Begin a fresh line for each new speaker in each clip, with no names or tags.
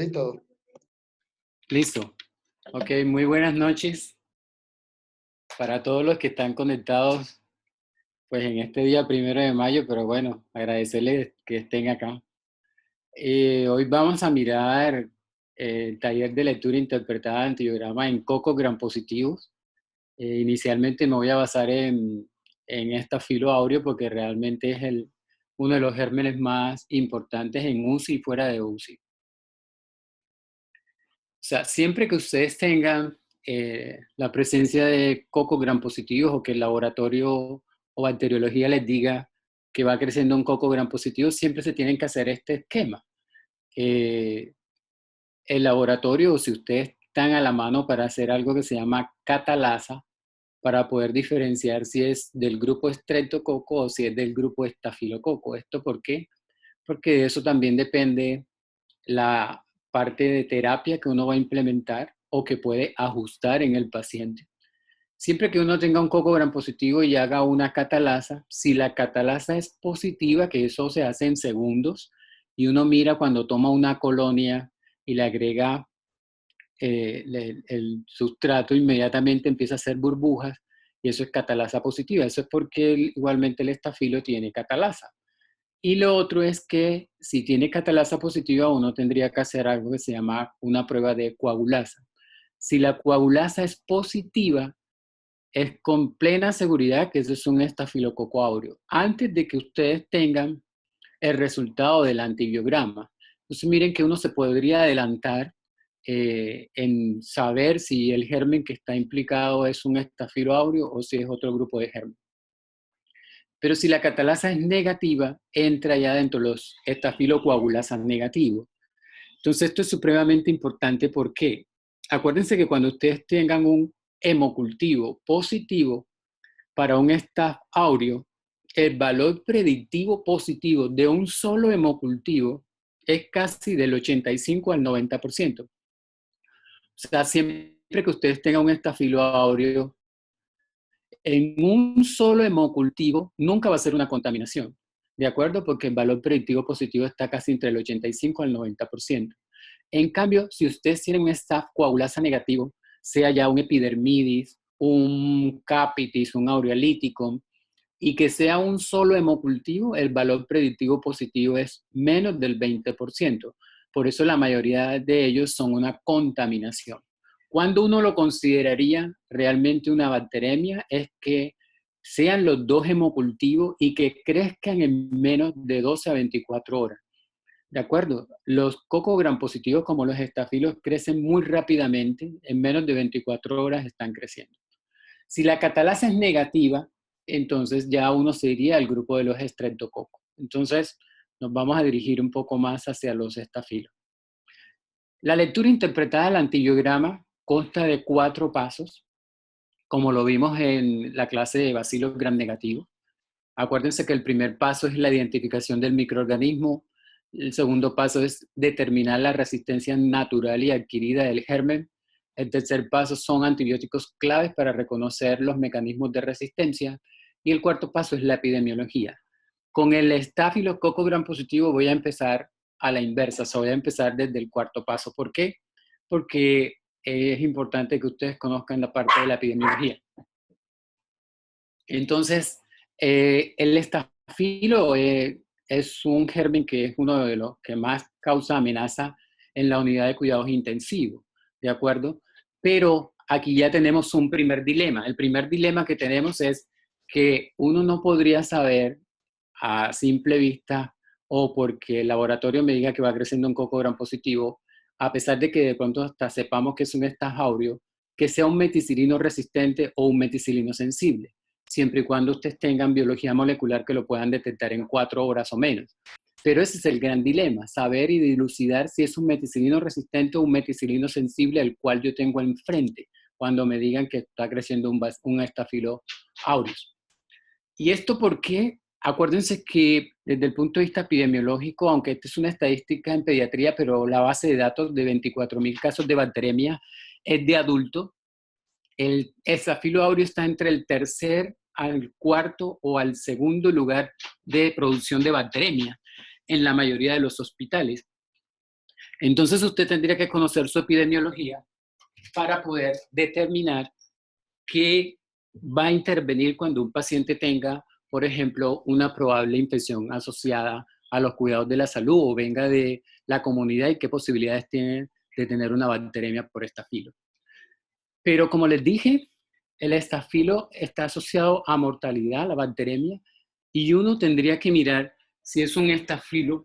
Listo.
Listo. Ok, muy buenas noches para todos los que están conectados pues en este día 1 de mayo, pero bueno, agradecerles que estén acá. Hoy vamos a mirar el taller de lectura interpretada de antibiograma en cocos gram positivos. Inicialmente me voy a basar en Staphylo aureus porque realmente es uno de los gérmenes más importantes en UCI y fuera de UCI. O sea, siempre que ustedes tengan la presencia de cocos gram positivos o que el laboratorio o bacteriología les diga que va creciendo un coco gram positivo, siempre se tienen que hacer este esquema. El laboratorio, o si ustedes están a la mano para hacer algo que se llama catalasa, para poder diferenciar si es del grupo Streptococcus o si es del grupo Estafilococo. ¿Esto por qué? Porque de eso también depende la parte de terapia que uno va a implementar o que puede ajustar en el paciente. Siempre que uno tenga un coco gram positivo y haga una catalasa, si la catalasa es positiva, que eso se hace en segundos, y uno mira cuando toma una colonia y le agrega el sustrato, inmediatamente empieza a hacer burbujas, y eso es catalasa positiva. Eso es porque igualmente el estafilo tiene catalasa. Y lo otro es que si tiene catalasa positiva, uno tendría que hacer algo que se llama una prueba de coagulasa. Si la coagulasa es positiva, es con plena seguridad que eso es un estafilococo áureo, antes de que ustedes tengan el resultado del antibiograma. Entonces miren que uno se podría adelantar en saber si el germen que está implicado es un estafilo áureo o si es otro grupo de germen. Pero si la catalasa es negativa, entra ya dentro de los estafilocoagulasas negativos. Entonces esto es supremamente importante porque acuérdense que cuando ustedes tengan un hemocultivo positivo para un staph áureo, el valor predictivo positivo de un solo hemocultivo es casi del 85 al 90%. O sea, siempre que ustedes tengan un estafilo áureo en un solo hemocultivo, nunca va a ser una contaminación, ¿de acuerdo? Porque el valor predictivo positivo está casi entre el 85 al 90%. En cambio, si ustedes tienen un staph coagulasa negativo, sea ya un epidermidis, un capitis, un aureolítico, y que sea un solo hemocultivo, el valor predictivo positivo es menos del 20%. Por eso la mayoría de ellos son una contaminación. Cuando uno lo consideraría realmente una bacteremia es que sean los dos hemocultivos y que crezcan en menos de 12 a 24 horas. ¿De acuerdo? Los cocos gram positivos como los estafilos crecen muy rápidamente, en menos de 24 horas están creciendo. Si la catalasa es negativa, entonces ya uno se iría al grupo de los estreptococos. Entonces nos vamos a dirigir un poco más hacia los estafilos. La lectura interpretada del antibiograma consta de 4 pasos, como lo vimos en la clase de bacilos gram negativos. Acuérdense que el primer paso es la identificación del microorganismo. El segundo paso es determinar la resistencia natural y adquirida del germen. El tercer paso son antibióticos claves para reconocer los mecanismos de resistencia. Y el cuarto paso es la epidemiología. Con el estafilococo gram positivo voy a empezar a la inversa, o sea, voy a empezar desde el cuarto paso. ¿Por qué? Porque es importante que ustedes conozcan la parte de la epidemiología. Entonces, el estafilo es un germen que es uno de los que más causa amenaza en la unidad de cuidados intensivos, ¿de acuerdo? Pero aquí ya tenemos un primer dilema. El primer dilema que tenemos es que uno no podría saber a simple vista o porque el laboratorio me diga que va creciendo un coco gram positivo, a pesar de que de pronto hasta sepamos que es un staph aureus, que sea un meticilino resistente o un meticilino sensible, siempre y cuando ustedes tengan biología molecular que lo puedan detectar en 4 horas o menos. Pero ese es el gran dilema, saber y dilucidar si es un meticilino resistente o un meticilino sensible al cual yo tengo enfrente cuando me digan que está creciendo un Staphylo aureus. ¿Y esto por qué? Acuérdense que desde el punto de vista epidemiológico, aunque esta es una estadística en pediatría, pero la base de datos de 24,000 casos de bacteremia es de adulto, el Staphylo aureus está entre el tercer al cuarto o al segundo lugar de producción de bacteremia en la mayoría de los hospitales. Entonces usted tendría que conocer su epidemiología para poder determinar qué va a intervenir cuando un paciente tenga, por ejemplo, una probable infección asociada a los cuidados de la salud o venga de la comunidad y qué posibilidades tiene de tener una bacteremia por estafilo. Pero como les dije, el estafilo está asociado a mortalidad, la bacteremia, y uno tendría que mirar si es un estafilo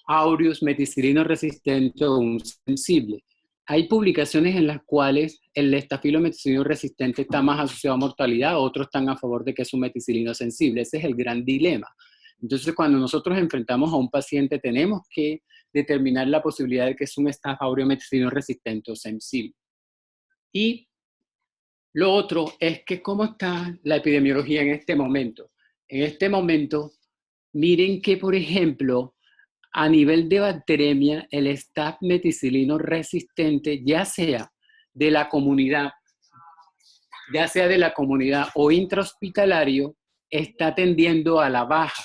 aureus meticilino resistente o un sensible. Hay publicaciones en las cuales el estafilo meticilino resistente está más asociado a mortalidad, otros están a favor de que es un meticilino sensible. Ese es el gran dilema. Entonces, cuando nosotros enfrentamos a un paciente, tenemos que determinar la posibilidad de que es un Staph aureus meticilino resistente o sensible. Y lo otro es que cómo está la epidemiología en este momento. En este momento, miren que, por ejemplo, a nivel de bacteremia, el Staph meticilino resistente, ya sea de la comunidad o intrahospitalario, está tendiendo a la baja.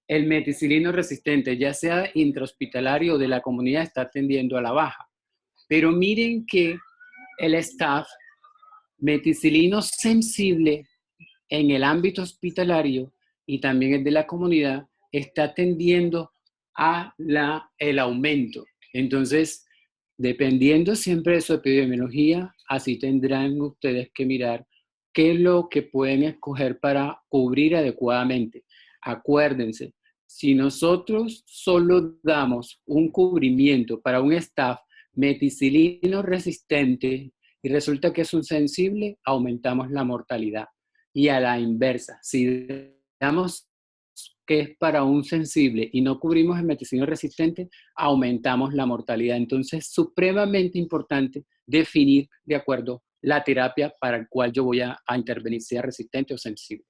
El meticilino resistente, ya sea intrahospitalario o de la comunidad, está tendiendo a la baja. Pero miren que el Staph meticilino sensible en el ámbito hospitalario y también el de la comunidad está tendiendo a el aumento. Entonces, dependiendo siempre de su epidemiología, así tendrán ustedes que mirar qué es lo que pueden escoger para cubrir adecuadamente. Acuérdense, si nosotros solo damos un cubrimiento para un Staph meticilino resistente y resulta que es un sensible, aumentamos la mortalidad. Y a la inversa, si damos que es para un sensible y no cubrimos el meticilino resistente, aumentamos la mortalidad. Entonces, es supremamente importante definir de acuerdo la terapia para el cual yo voy a intervenir, sea resistente o sensible.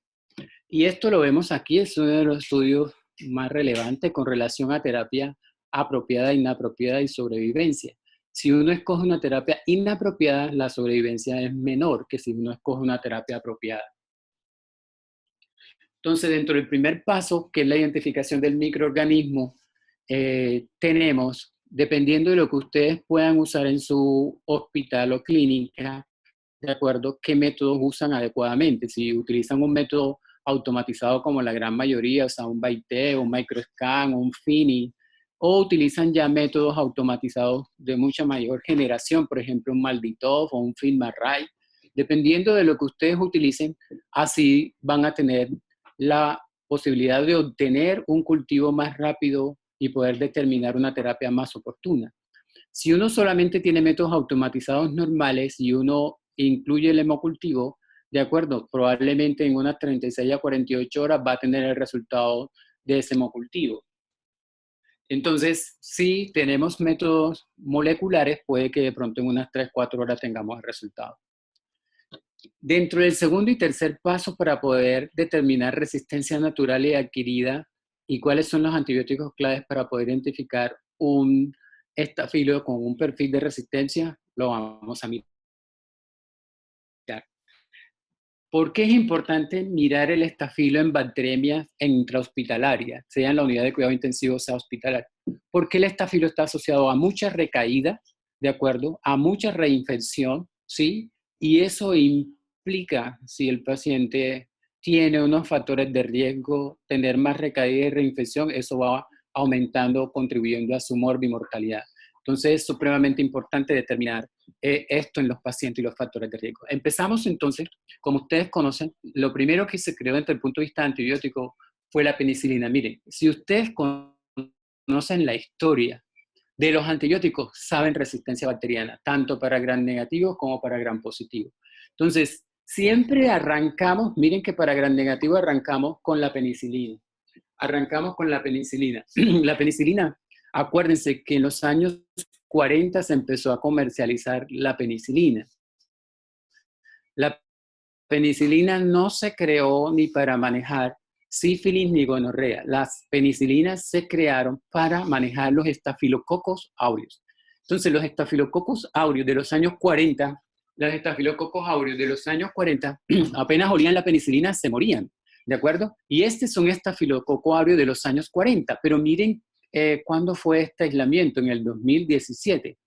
Y esto lo vemos aquí, es uno de los estudios más relevantes con relación a terapia apropiada, inapropiada y sobrevivencia. Si uno escoge una terapia inapropiada, la sobrevivencia es menor que si uno escoge una terapia apropiada. Entonces, dentro del primer paso, que es la identificación del microorganismo, tenemos, dependiendo de lo que ustedes puedan usar en su hospital o clínica, de acuerdo, qué métodos usan adecuadamente. Si utilizan un método automatizado como la gran mayoría, o sea, un BAIT, un Microscan, un FINI, o utilizan ya métodos automatizados de mucha mayor generación, por ejemplo, un Malditov o un FilmArray. Dependiendo de lo que ustedes utilicen, así van a tener la posibilidad de obtener un cultivo más rápido y poder determinar una terapia más oportuna. Si uno solamente tiene métodos automatizados normales y uno incluye el hemocultivo, de acuerdo, probablemente en unas 36 a 48 horas va a tener el resultado de ese hemocultivo. Entonces, si tenemos métodos moleculares, puede que de pronto en unas 3-4 horas tengamos el resultado. Dentro del segundo y tercer paso para poder determinar resistencia natural y adquirida y cuáles son los antibióticos claves para poder identificar un estafilo con un perfil de resistencia, lo vamos a mirar. ¿Por qué es importante mirar el estafilo en bacteremias intrahospitalarias, sea en la unidad de cuidado intensivo o sea hospitalaria? Porque el estafilo está asociado a muchas recaídas, ¿de acuerdo? A mucha reinfección, ¿sí? Y eso implica, si el paciente tiene unos factores de riesgo, tener más recaída y reinfección, eso va aumentando, contribuyendo a su morbimortalidad. Entonces es supremamente importante determinar esto en los pacientes y los factores de riesgo. Empezamos entonces, como ustedes conocen, lo primero que se creó desde el punto de vista antibiótico fue la penicilina. Miren, si ustedes conocen la historia de los antibióticos, saben resistencia bacteriana, tanto para gram negativo como para gram positivo. Entonces, siempre arrancamos, miren que para gram negativo arrancamos con la penicilina. Arrancamos con la penicilina. La penicilina, acuérdense que en los años 40 se empezó a comercializar la penicilina. La penicilina no se creó ni para manejar sífilis ni gonorrea. Las penicilinas se crearon para manejar los estafilococos aureus. Entonces, los estafilococos aureus de los años 40, apenas olían la penicilina, se morían, ¿de acuerdo? Y este es un estafilococo aureo de los años 40, pero miren cuándo fue este aislamiento, en el 2017.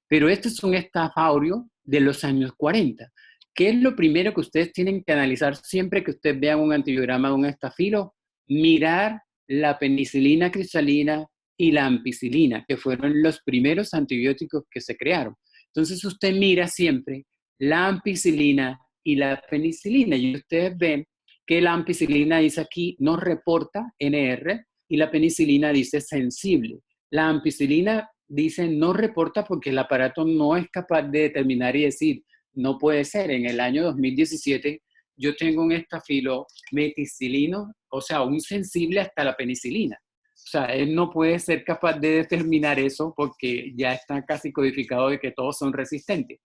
Pero este es un Staph aureus de los años 40. ¿Qué es lo primero que ustedes tienen que analizar siempre que ustedes vean un antibiograma de un estafilo? Mirar la penicilina cristalina y la ampicilina, que fueron los primeros antibióticos que se crearon. Entonces usted mira siempre la ampicilina y la penicilina, y ustedes ven que la ampicilina dice aquí no reporta NR y la penicilina dice sensible. La ampicilina dice no reporta porque el aparato no es capaz de determinar y decir, no puede ser. En el año 2017 yo tengo un estafilo meticilino, o sea, un sensible hasta la penicilina. O sea, él no puede ser capaz de determinar eso porque ya está casi codificado de que todos son resistentes.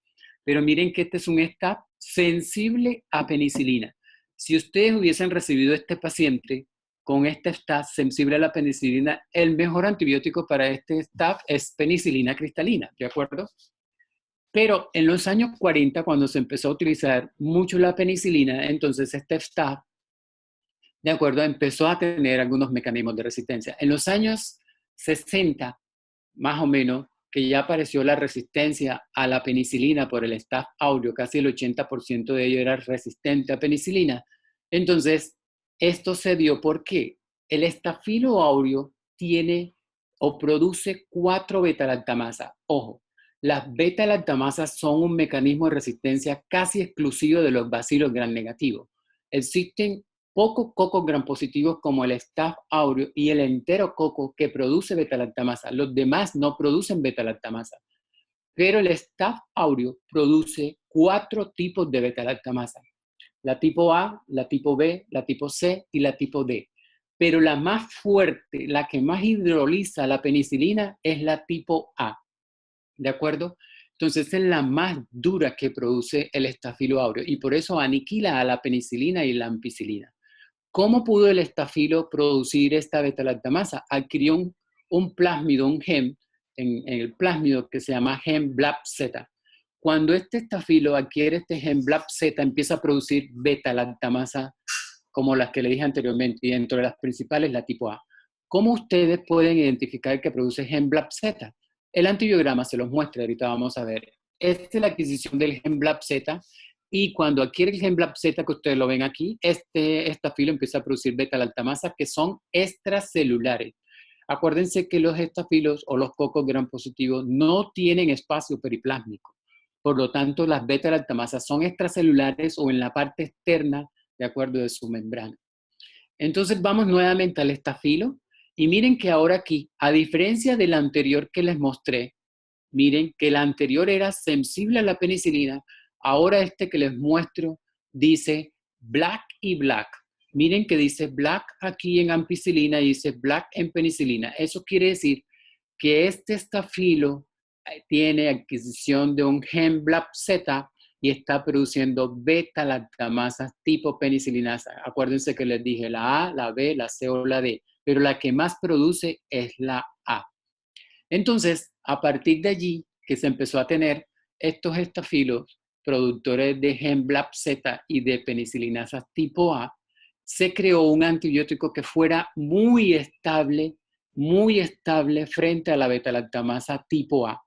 Pero miren que este es un Staph sensible a penicilina. Si ustedes hubiesen recibido este paciente con este Staph sensible a la penicilina, el mejor antibiótico para este Staph es penicilina cristalina, ¿de acuerdo? Pero en los años 40, cuando se empezó a utilizar mucho la penicilina, entonces este Staph, ¿de acuerdo?, empezó a tener algunos mecanismos de resistencia. En los años 60, más o menos, que ya apareció la resistencia a la penicilina por el Staph aureus, casi el 80% de ello era resistente a penicilina. Entonces, esto se dio porque el Staphylo aureus tiene o produce 4 beta-lactamasas. Ojo, las beta-lactamasas son un mecanismo de resistencia casi exclusivo de los bacilos gram negativos. Existen pocos cocos gram positivos como el Staph aureus y el enterococo que produce beta-lactamasa. Los demás no producen beta-lactamasa. Pero el Staph aureus produce 4 tipos de beta-lactamasa. La tipo A, la tipo B, la tipo C y la tipo D. Pero la más fuerte, la que más hidroliza la penicilina es la tipo A. ¿De acuerdo? Entonces es la más dura que produce el Staphylo aureus y por eso aniquila a la penicilina y la ampicilina. ¿Cómo pudo el estafilo producir esta beta-lactamasa? Adquirió un plásmido, un gen, en el plásmido que se llama gen BLAP-Z. Cuando este estafilo adquiere este gen BLAP-Z, empieza a producir beta-lactamasa, como las que le dije anteriormente, y dentro de las principales, la tipo A. ¿Cómo ustedes pueden identificar que produce gen BLAP-Z? El antibiograma se los muestra, ahorita vamos a ver. Esta es la adquisición del gen BLAP-Z, y cuando adquiere el gen BLAP-Z, que ustedes lo ven aquí, este estafilo empieza a producir beta-lactamasas que son extracelulares. Acuérdense que los estafilos o los cocos gram positivos no tienen espacio periplásmico. Por lo tanto, las beta-lactamasas son extracelulares o en la parte externa, de acuerdo, de su membrana. Entonces vamos nuevamente al estafilo y miren que ahora aquí, a diferencia del anterior que les mostré, miren que el anterior era sensible a la penicilina, ahora este que les muestro dice black y black. Miren que dice black aquí en ampicilina y dice black en penicilina. Eso quiere decir que este estafilo tiene adquisición de un gen BLAP-Z y está produciendo beta-lactamasas tipo penicilinasa. Acuérdense que les dije la A, la B, la C o la D, pero la que más produce es la A. Entonces, a partir de allí, que se empezó a tener estos estafilos productores de gen BLAP-Z y de penicilinasas tipo A, se creó un antibiótico que fuera muy estable frente a la beta-lactamasa tipo A.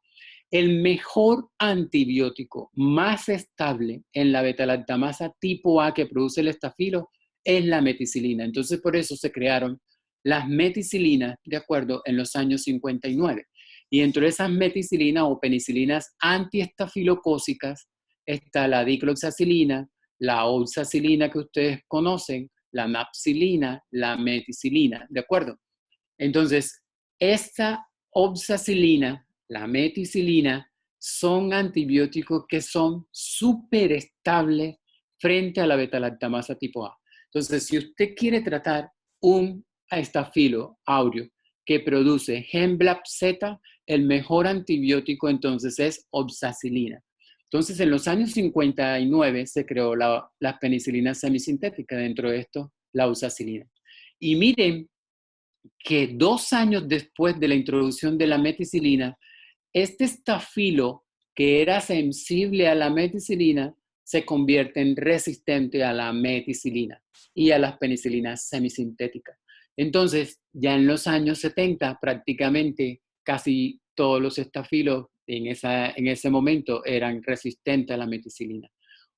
El mejor antibiótico más estable en la beta-lactamasa tipo A que produce el estafilo es la meticilina. Entonces, por eso se crearon las meticilinas, de acuerdo, en los años 59. Y dentro de esas meticilinas o penicilinas antiestafilocócicas está la dicloxacilina, la oxacilina que ustedes conocen, la napsilina, la meticilina, ¿de acuerdo? Entonces, esta oxacilina, la meticilina, son antibióticos que son súper estables frente a la beta-lactamasa tipo A. Entonces, si usted quiere tratar un estafilo aureus que produce gen BLAP-Z, el mejor antibiótico entonces es oxacilina. Entonces, en los años 59 se creó la penicilina semisintética, dentro de esto la oxacilina. Y miren que 2 años después de la introducción de la meticilina, este estafilo que era sensible a la meticilina se convierte en resistente a la meticilina y a las penicilinas semisintéticas. Entonces, ya en los años 70, prácticamente casi todos los estafilos en ese momento eran resistentes a la meticilina.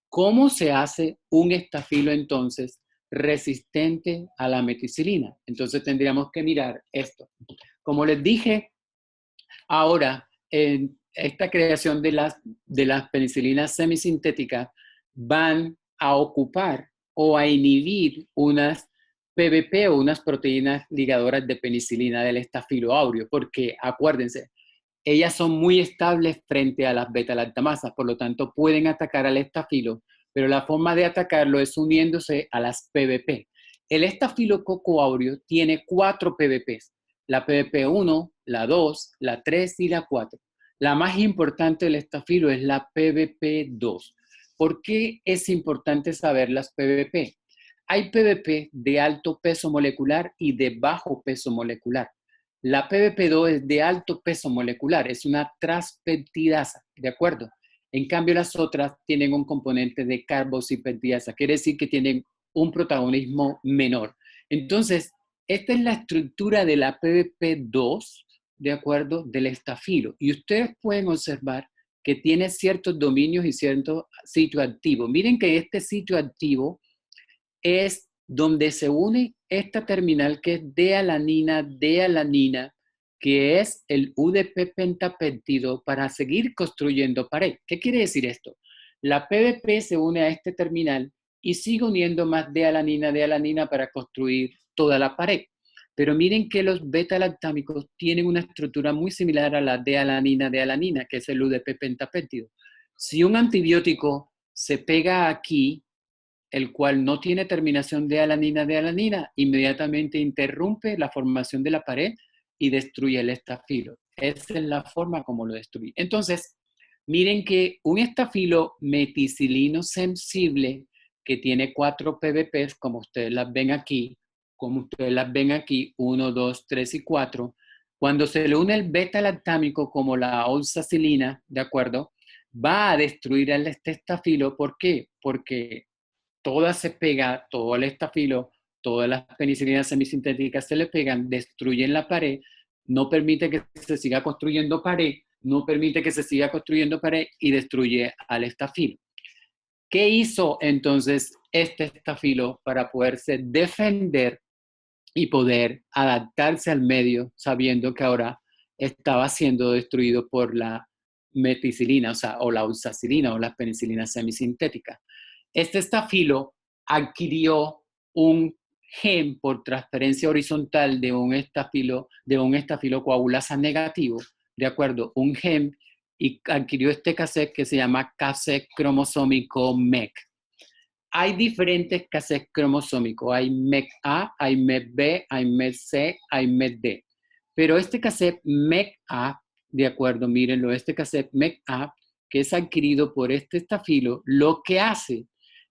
¿Cómo se hace un estafilo entonces resistente a la meticilina? Entonces tendríamos que mirar esto. Como les dije, ahora en esta creación de las penicilinas semisintéticas van a ocupar o a inhibir unas PBP o unas proteínas ligadoras de penicilina del estafilo áureo, porque acuérdense, ellas son muy estables frente a las beta-lactamasas, por lo tanto pueden atacar al estafilo, pero la forma de atacarlo es uniéndose a las PBP. El estafilococo áureo tiene 4 PBPs, la PBP1, la 2, la 3 y la 4. La más importante del estafilo es la PBP2. ¿Por qué es importante saber las PBP? Hay PBP de alto peso molecular y de bajo peso molecular. La PBP2 es de alto peso molecular, es una transpeptidasa, ¿de acuerdo? En cambio, las otras tienen un componente de carboxipeptidasa, quiere decir que tienen un protagonismo menor. Entonces, esta es la estructura de la PBP2, ¿de acuerdo? Del estafilo. Y ustedes pueden observar que tiene ciertos dominios y ciertos sitios activos. Miren que este sitio activo es donde se une esta terminal que es D-alanina, que es el UDP pentapéptido para seguir construyendo pared. ¿Qué quiere decir esto? La PBP se une a este terminal y sigue uniendo más D-alanina para construir toda la pared. Pero miren que los beta-lactámicos tienen una estructura muy similar a la D-alanina, que es el UDP pentapéptido. Si un antibiótico se pega aquí, el cual no tiene terminación de alanina, inmediatamente interrumpe la formación de la pared y destruye el estafilo. Esa es la forma como lo destruye. Entonces, miren que un estafilo meticilino sensible que tiene 4 PBPs, como ustedes las ven aquí, 1, 2, 3 y 4, cuando se le une el beta-lactámico como la oxacilina, ¿de acuerdo? Va a destruir el estafilo. ¿Por qué? Porque toda se pega, todo el estafilo, todas las penicilinas semisintéticas se le pegan, destruyen la pared, no permite que se siga construyendo pared, no permite que se siga construyendo pared y destruye al estafilo. ¿Qué hizo entonces este estafilo para poderse defender y poder adaptarse al medio sabiendo que ahora estaba siendo destruido por la meticilina, o la oxacilina o las penicilinas semisintéticas? Este estafilo adquirió un gen por transferencia horizontal de un estafilo coagulasa negativo, ¿de acuerdo? Un gen, y adquirió este cassette que se llama cassette cromosómico MEC. Hay diferentes cassettes cromosómicos. Hay MEC-A, hay MEC-B, hay MEC-C, hay MEC-D. Pero este cassette MEC-A, de acuerdo, mírenlo, este cassette MEC-A, que es adquirido por este estafilo, lo que hace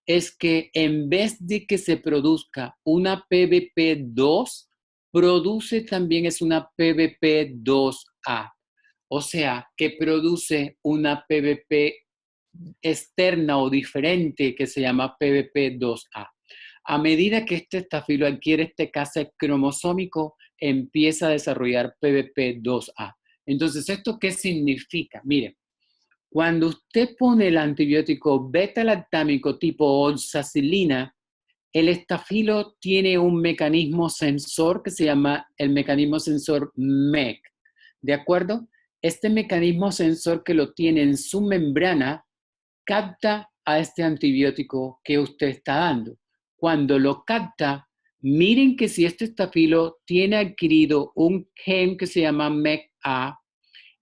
es que en vez de que se produzca una PBP2, produce también es una PBP2A. O sea, que produce una PBP externa o diferente que se llama PBP2A. A medida que este estafilo adquiere este cassette cromosómico, empieza a desarrollar PBP2A. Entonces, ¿esto qué significa? Miren, cuando usted pone el antibiótico beta-lactámico tipo oxacilina, el estafilo tiene un mecanismo sensor que se llama el mecanismo sensor MEC. ¿De acuerdo? Este mecanismo sensor que lo tiene en su membrana capta a este antibiótico que usted está dando. Cuando lo capta, miren que si este estafilo tiene adquirido un gen que se llama MEC-A,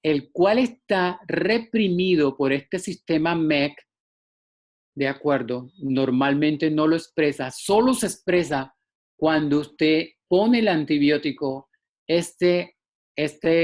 el cual está reprimido por este sistema MEC, ¿de acuerdo? Normalmente no lo expresa, solo se expresa cuando usted pone el antibiótico. Este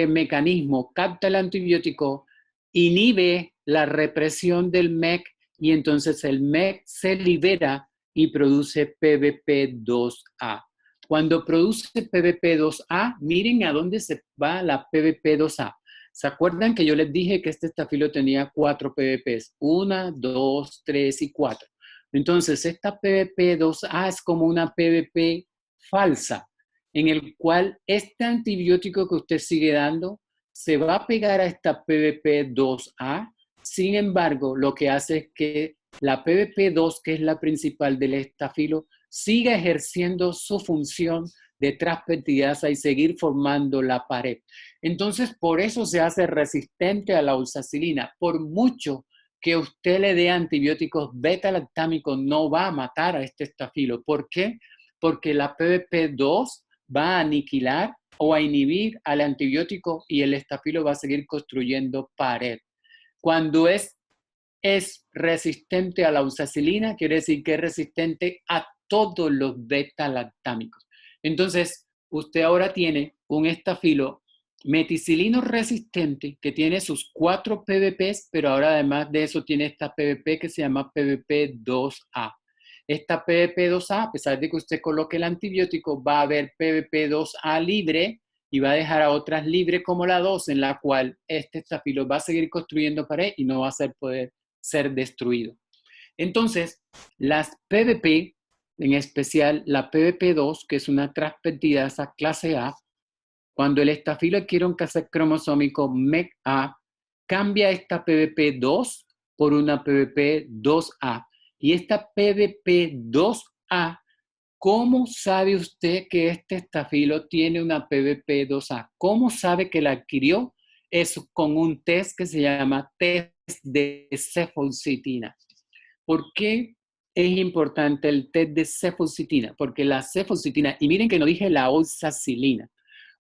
mecanismo capta el antibiótico, inhibe la represión del MEC y entonces el MEC se libera y produce PBP2A. Cuando produce PBP2A, miren a dónde se va la PBP2A. ¿Se acuerdan que yo les dije que este estafilo tenía 4 PBPs? 1, 2, 3 y 4. Entonces, esta PBP2A es como una PBP falsa. en el cual este antibiótico que usted sigue dando se va a pegar a esta PBP2A. Sin embargo, lo que hace es que la PBP2, que es la principal del estafilo, siga ejerciendo su función de transpeptidasa y seguir formando la pared. Entonces, por eso se hace resistente a la oxacilina. Por mucho que usted le dé antibióticos beta-lactámicos, no va a matar a este estafilo. ¿Por qué? Porque la PBP2 va a aniquilar o a inhibir al antibiótico y el estafilo va a seguir construyendo pared. Cuando es resistente a la oxacilina, quiere decir que es resistente a todos los beta-lactámicos. Entonces, usted ahora tiene un estafilo meticilino resistente que tiene sus 4 PBPs, pero ahora además de eso tiene esta PBP que se llama PBP2A. Esta PBP2A, a pesar de que usted coloque el antibiótico, va a haber PBP2A libre y va a dejar a otras libres como la 2, en la cual este estafilo va a seguir construyendo pared y no va a poder ser destruido. Entonces, las PBP, en especial la PBP2, que es una transpeptidasa clase A, cuando el estafilo adquiere un cassette cromosómico MEC-A, cambia esta PBP2 por una PBP2A. Y esta PBP2A, ¿cómo sabe usted que este estafilo tiene una PBP2A? ¿Cómo sabe que la adquirió? Es con un test que se llama test de cefalcitina. ¿Por qué es importante el test de cefalcitina? Porque la cefalcitina, y miren que no dije la oxacilina,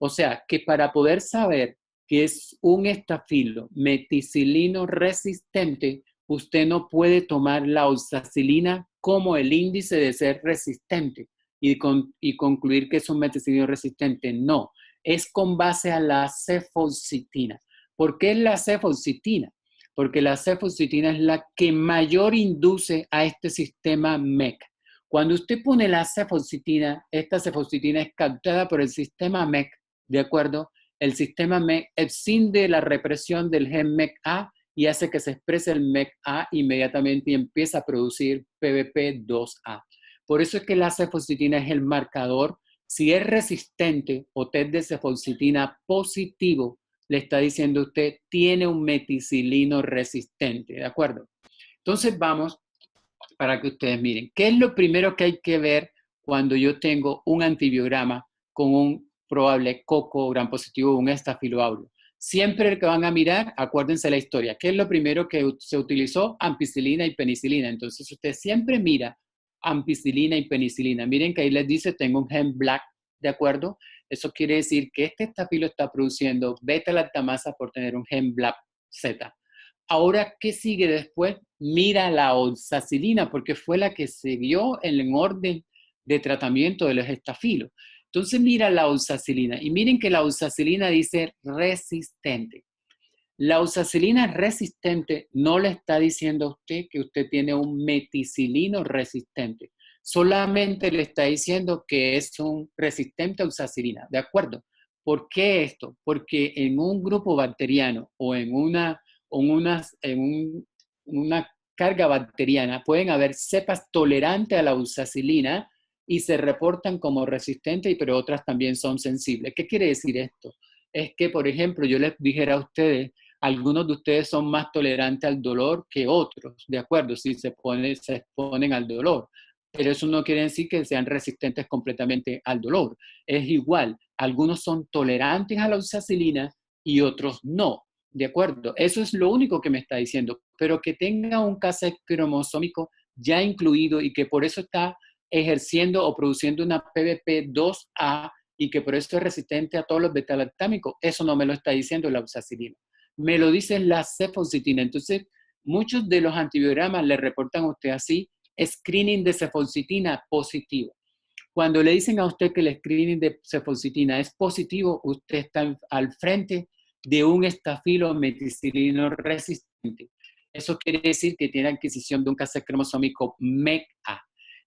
o sea, que para poder saber que es un estafilo meticilino resistente, usted no puede tomar la oxacilina como el índice de ser resistente y concluir que es un meticilino resistente. No, es con base a la cefalcitina. ¿Por qué es la cefalcitina? Porque la cefalcitina es la que mayor induce a este sistema MEC. Cuando usted pone la cefalcitina, esta cefalcitina es captada por el sistema MEC, ¿de acuerdo? El sistema MEC escinde la represión del gen MEC-A y hace que se exprese el MEC-A inmediatamente y empieza a producir PBP2A. Por eso es que la cefalcitina es el marcador. Si es resistente o test de cefalcitina positivo, le está diciendo usted, tiene un meticilino resistente, ¿de acuerdo? Entonces vamos para que ustedes miren. ¿Qué es lo primero que hay que ver cuando yo tengo un antibiograma con un probable coco gran positivo o un estafilo áureo? Siempre el que van a mirar, acuérdense la historia. ¿Qué es lo primero que se utilizó? Ampicilina y penicilina. Entonces usted siempre mira ampicilina y penicilina. Miren que ahí les dice, tengo un gen black, ¿de acuerdo? Eso quiere decir que este estafilo está produciendo beta-lactamasa por tener un gen BLAP Z. Ahora, ¿qué sigue después? Mira la oxacilina, porque fue la que siguió en el orden de tratamiento de los estafilos. Entonces mira la oxacilina y miren que la oxacilina dice resistente. La oxacilina resistente no le está diciendo a usted que usted tiene un meticilino resistente. Solamente le está diciendo que es un resistente a oxacilina, ¿de acuerdo? ¿Por qué esto? Porque en un grupo bacteriano o en una carga bacteriana pueden haber cepas tolerantes a la oxacilina y se reportan como resistentes, pero otras también son sensibles. ¿Qué quiere decir esto? Es que, por ejemplo, yo les dijera a ustedes, algunos de ustedes son más tolerantes al dolor que otros, ¿de acuerdo? Si se exponen al dolor. Pero eso no quiere decir que sean resistentes completamente al dolor. Es igual, algunos son tolerantes a la oxacilina y otros no, ¿de acuerdo? Eso es lo único que me está diciendo. Pero que tenga un cassette cromosómico ya incluido y que por eso está ejerciendo o produciendo una PBP2A y que por eso es resistente a todos los beta-lactámicos, eso no me lo está diciendo la oxacilina. Me lo dice la cefalcitina. Entonces, muchos de los antibiogramas le reportan a usted así, screening de cefalcitina positivo. Cuando le dicen a usted que el screening de cefalcitina es positivo, usted está al frente de un estafilo meticilino resistente. Eso quiere decir que tiene adquisición de un cassette cromosómico MEC-A.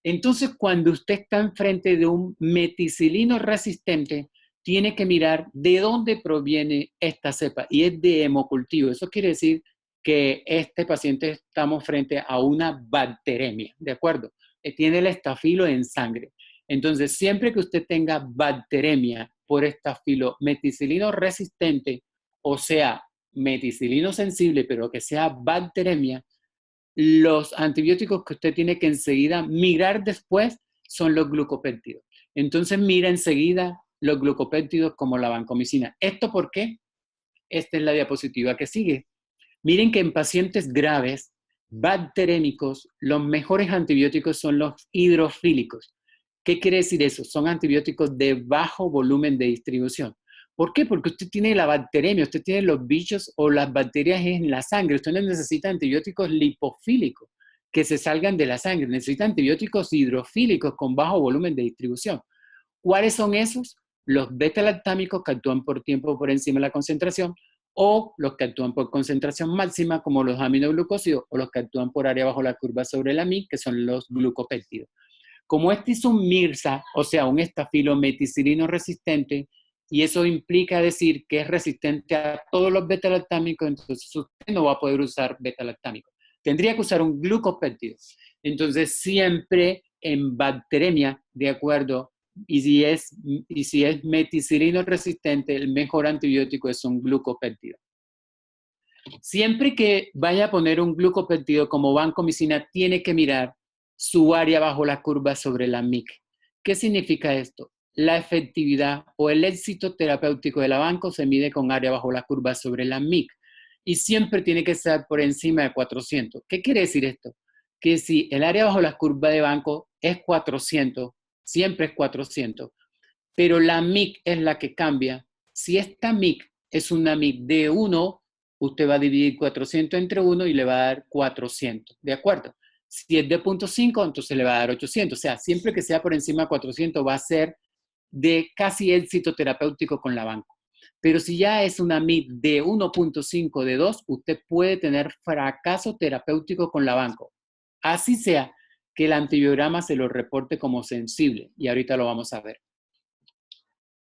Entonces, cuando usted está enfrente de un meticilino resistente, tiene que mirar de dónde proviene esta cepa y es de hemocultivo. Eso quiere decir que este paciente estamos frente a una bacteremia, ¿de acuerdo? Tiene el estafilo en sangre. Entonces, siempre que usted tenga bacteremia por estafilo meticilino resistente, o sea, meticilino sensible, pero que sea bacteremia, los antibióticos que usted tiene que enseguida mirar después son los glucopéptidos. Entonces, mira enseguida los glucopéptidos como la vancomicina. ¿Esto por qué? Esta es la diapositiva que sigue. Miren que en pacientes graves, bacterémicos, los mejores antibióticos son los hidrofílicos. ¿Qué quiere decir eso? Son antibióticos de bajo volumen de distribución. ¿Por qué? Porque usted tiene la bacteremia, usted tiene los bichos o las bacterias en la sangre. Usted no necesita antibióticos lipofílicos que se salgan de la sangre. Necesita antibióticos hidrofílicos con bajo volumen de distribución. ¿Cuáles son esos? Los beta-lactámicos que actúan por tiempo por encima de la concentración, o los que actúan por concentración máxima, como los aminoglucósidos, o los que actúan por área bajo la curva sobre la MIC, que son los glucopéptidos. Como este es un MIRSA, o sea, un estafilo meticilino resistente, y eso implica decir que es resistente a todos los beta-lactámicos, entonces usted no va a poder usar beta-lactámicos. Tendría que usar un glucopéptido. Entonces, siempre en bacteremia, de acuerdo, y si es meticilino resistente, el mejor antibiótico es un glucopéptido. Siempre que vaya a poner un glucopéptido como vancomicina, tiene que mirar su área bajo la curva sobre la MIC. ¿Qué significa esto? La efectividad o el éxito terapéutico de la vanco se mide con área bajo la curva sobre la MIC y siempre tiene que estar por encima de 400. ¿Qué quiere decir esto? Que si el área bajo la curva de vanco es 400, siempre es 400, pero la MIC es la que cambia. Si esta MIC es una MIC de 1, usted va a dividir 400 entre 1 y le va a dar 400, ¿de acuerdo? Si es de 0.5, entonces le va a dar 800. O sea, siempre que sea por encima de 400 va a ser de casi éxito terapéutico con la vanco. Pero si ya es una MIC de 1.5, de 2, usted puede tener fracaso terapéutico con la vanco. Así sea que el antibiograma se lo reporte como sensible, y ahorita lo vamos a ver.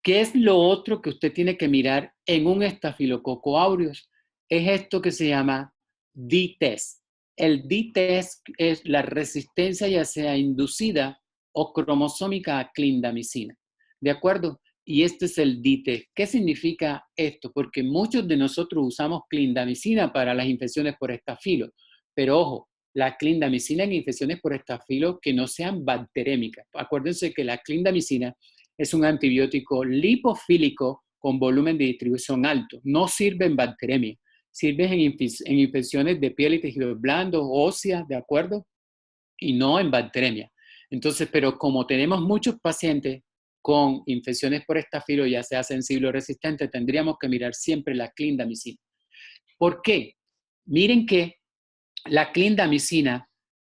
¿Qué es lo otro que usted tiene que mirar en un estafilococo aureus? Es esto que se llama D-test. El D-test es la resistencia ya sea inducida o cromosómica a clindamicina. ¿De acuerdo? Y este es el D-test. ¿Qué significa esto? Porque muchos de nosotros usamos clindamicina para las infecciones por estafilo. Pero ojo, la clindamicina en infecciones por estafilo que no sean bacterémicas. Acuérdense que la clindamicina es un antibiótico lipofílico con volumen de distribución alto. No sirve en bacteremia. Sirve en infecciones de piel y tejidos blandos, óseas, ¿de acuerdo? Y no en bacteremia. Entonces, pero como tenemos muchos pacientes con infecciones por estafilo, ya sea sensible o resistente, tendríamos que mirar siempre la clindamicina. ¿Por qué? Miren que la clindamicina,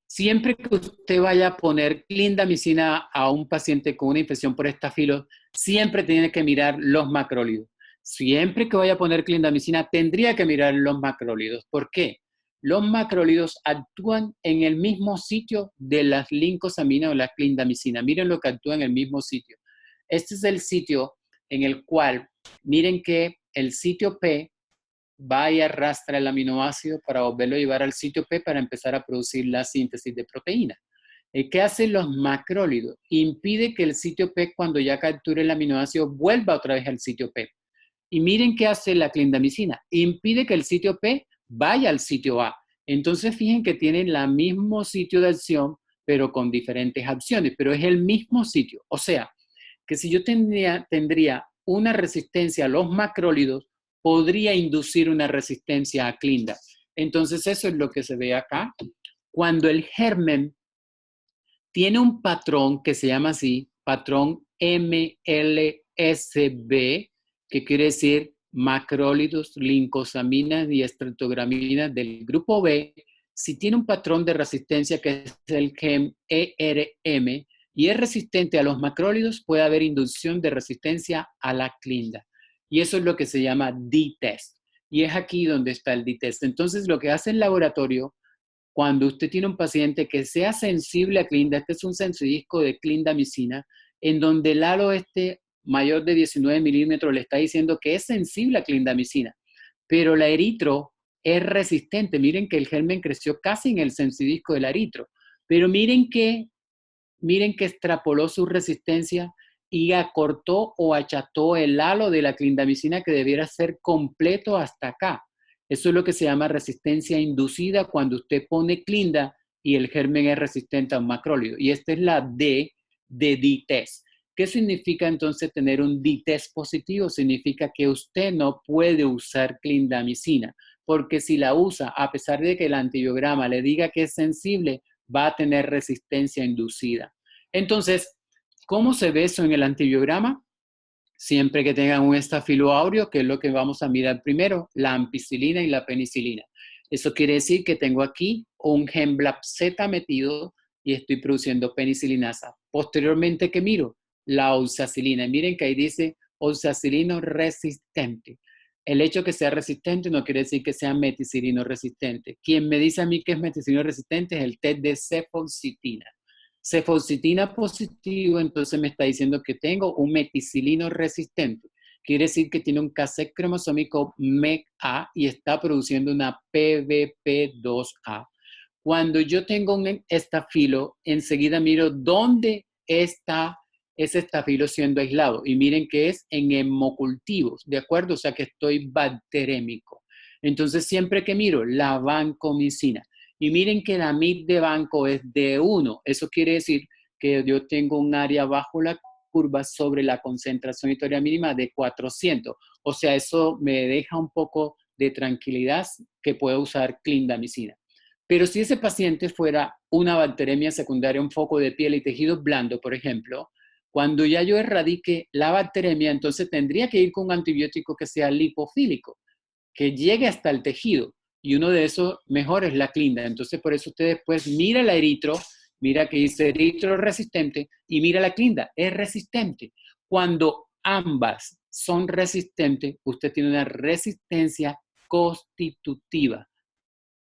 siempre que usted vaya a poner clindamicina a un paciente con una infección por estafilo, siempre tiene que mirar los macrólidos. Siempre que vaya a poner clindamicina, tendría que mirar los macrólidos. ¿Por qué? Los macrólidos actúan en el mismo sitio de las lincosaminas o la clindamicina. Miren lo que actúa en el mismo sitio. Este es el sitio en el cual, miren que el sitio P va y arrastra el aminoácido para volverlo a llevar al sitio P para empezar a producir la síntesis de proteína. ¿Qué hacen los macrólidos? Impide que el sitio P, cuando ya capture el aminoácido, vuelva otra vez al sitio P. Y miren qué hace la clindamicina. Impide que el sitio P vaya al sitio A. Entonces, fíjense que tienen el mismo sitio de acción, pero con diferentes acciones, pero es el mismo sitio. O sea, que si yo tendría una resistencia a los macrólidos, podría inducir una resistencia a clinda. Entonces, eso es lo que se ve acá. Cuando el germen tiene un patrón que se llama así, patrón MLSB, que quiere decir macrólidos, lincosaminas y estreptograminas del grupo B, si tiene un patrón de resistencia que es el gen ERM y es resistente a los macrólidos, puede haber inducción de resistencia a la clinda. Y eso es lo que se llama D-test. Y es aquí donde está el D-test. Entonces, lo que hace el laboratorio, cuando usted tiene un paciente que sea sensible a clinda, este es un sensidisco de clindamicina, en donde el halo mayor de 19 milímetros le está diciendo que es sensible a clindamicina, pero la eritro es resistente. Miren que el germen creció casi en el sensidisco del eritro, pero miren que miren que extrapoló su resistencia y acortó o acható el halo de la clindamicina que debiera ser completo hasta acá. Eso es lo que se llama resistencia inducida cuando usted pone clinda y el germen es resistente a un macrólido. Y esta es la D de D-test. ¿Qué significa entonces tener un D-test positivo? Significa que usted no puede usar clindamicina, porque si la usa, a pesar de que el antibiograma le diga que es sensible, va a tener resistencia inducida. Entonces, ¿cómo se ve eso en el antibiograma? Siempre que tengan un estafilo áureo, que es lo que vamos a mirar primero, la ampicilina y la penicilina. Eso quiere decir que tengo aquí un gen BLAP-Z metido y estoy produciendo penicilinasa. Posteriormente, ¿qué miro? La oxacilina. Miren que ahí dice oxacilino resistente. El hecho que sea resistente no quiere decir que sea meticilino resistente. Quien me dice a mí que es meticilino resistente es el test de cefoxitina. Cefoxitina positivo, entonces me está diciendo que tengo un meticilino resistente. Quiere decir que tiene un cassette cromosómico MECA y está produciendo una PBP2A. Cuando yo tengo un estafilo, enseguida miro dónde está ese estafilo siendo aislado. Y miren que es en hemocultivos, ¿de acuerdo? O sea que estoy bacterémico. Entonces, siempre que miro la vancomicina, y miren que la MID de banco es de 1. Eso quiere decir que yo tengo un área bajo la curva sobre la concentración unitaria mínima de 400. O sea, eso me deja un poco de tranquilidad que puedo usar clindamicina. Pero si ese paciente fuera una bacteremia secundaria, un foco de piel y tejido blando, por ejemplo, cuando ya yo erradique la bacteremia, entonces tendría que ir con un antibiótico que sea lipofílico, que llegue hasta el tejido. Y uno de esos mejor es la clinda. Entonces, por eso usted después mira el eritro, mira que dice eritro resistente y mira la clinda, es resistente. Cuando ambas son resistentes, usted tiene una resistencia constitutiva.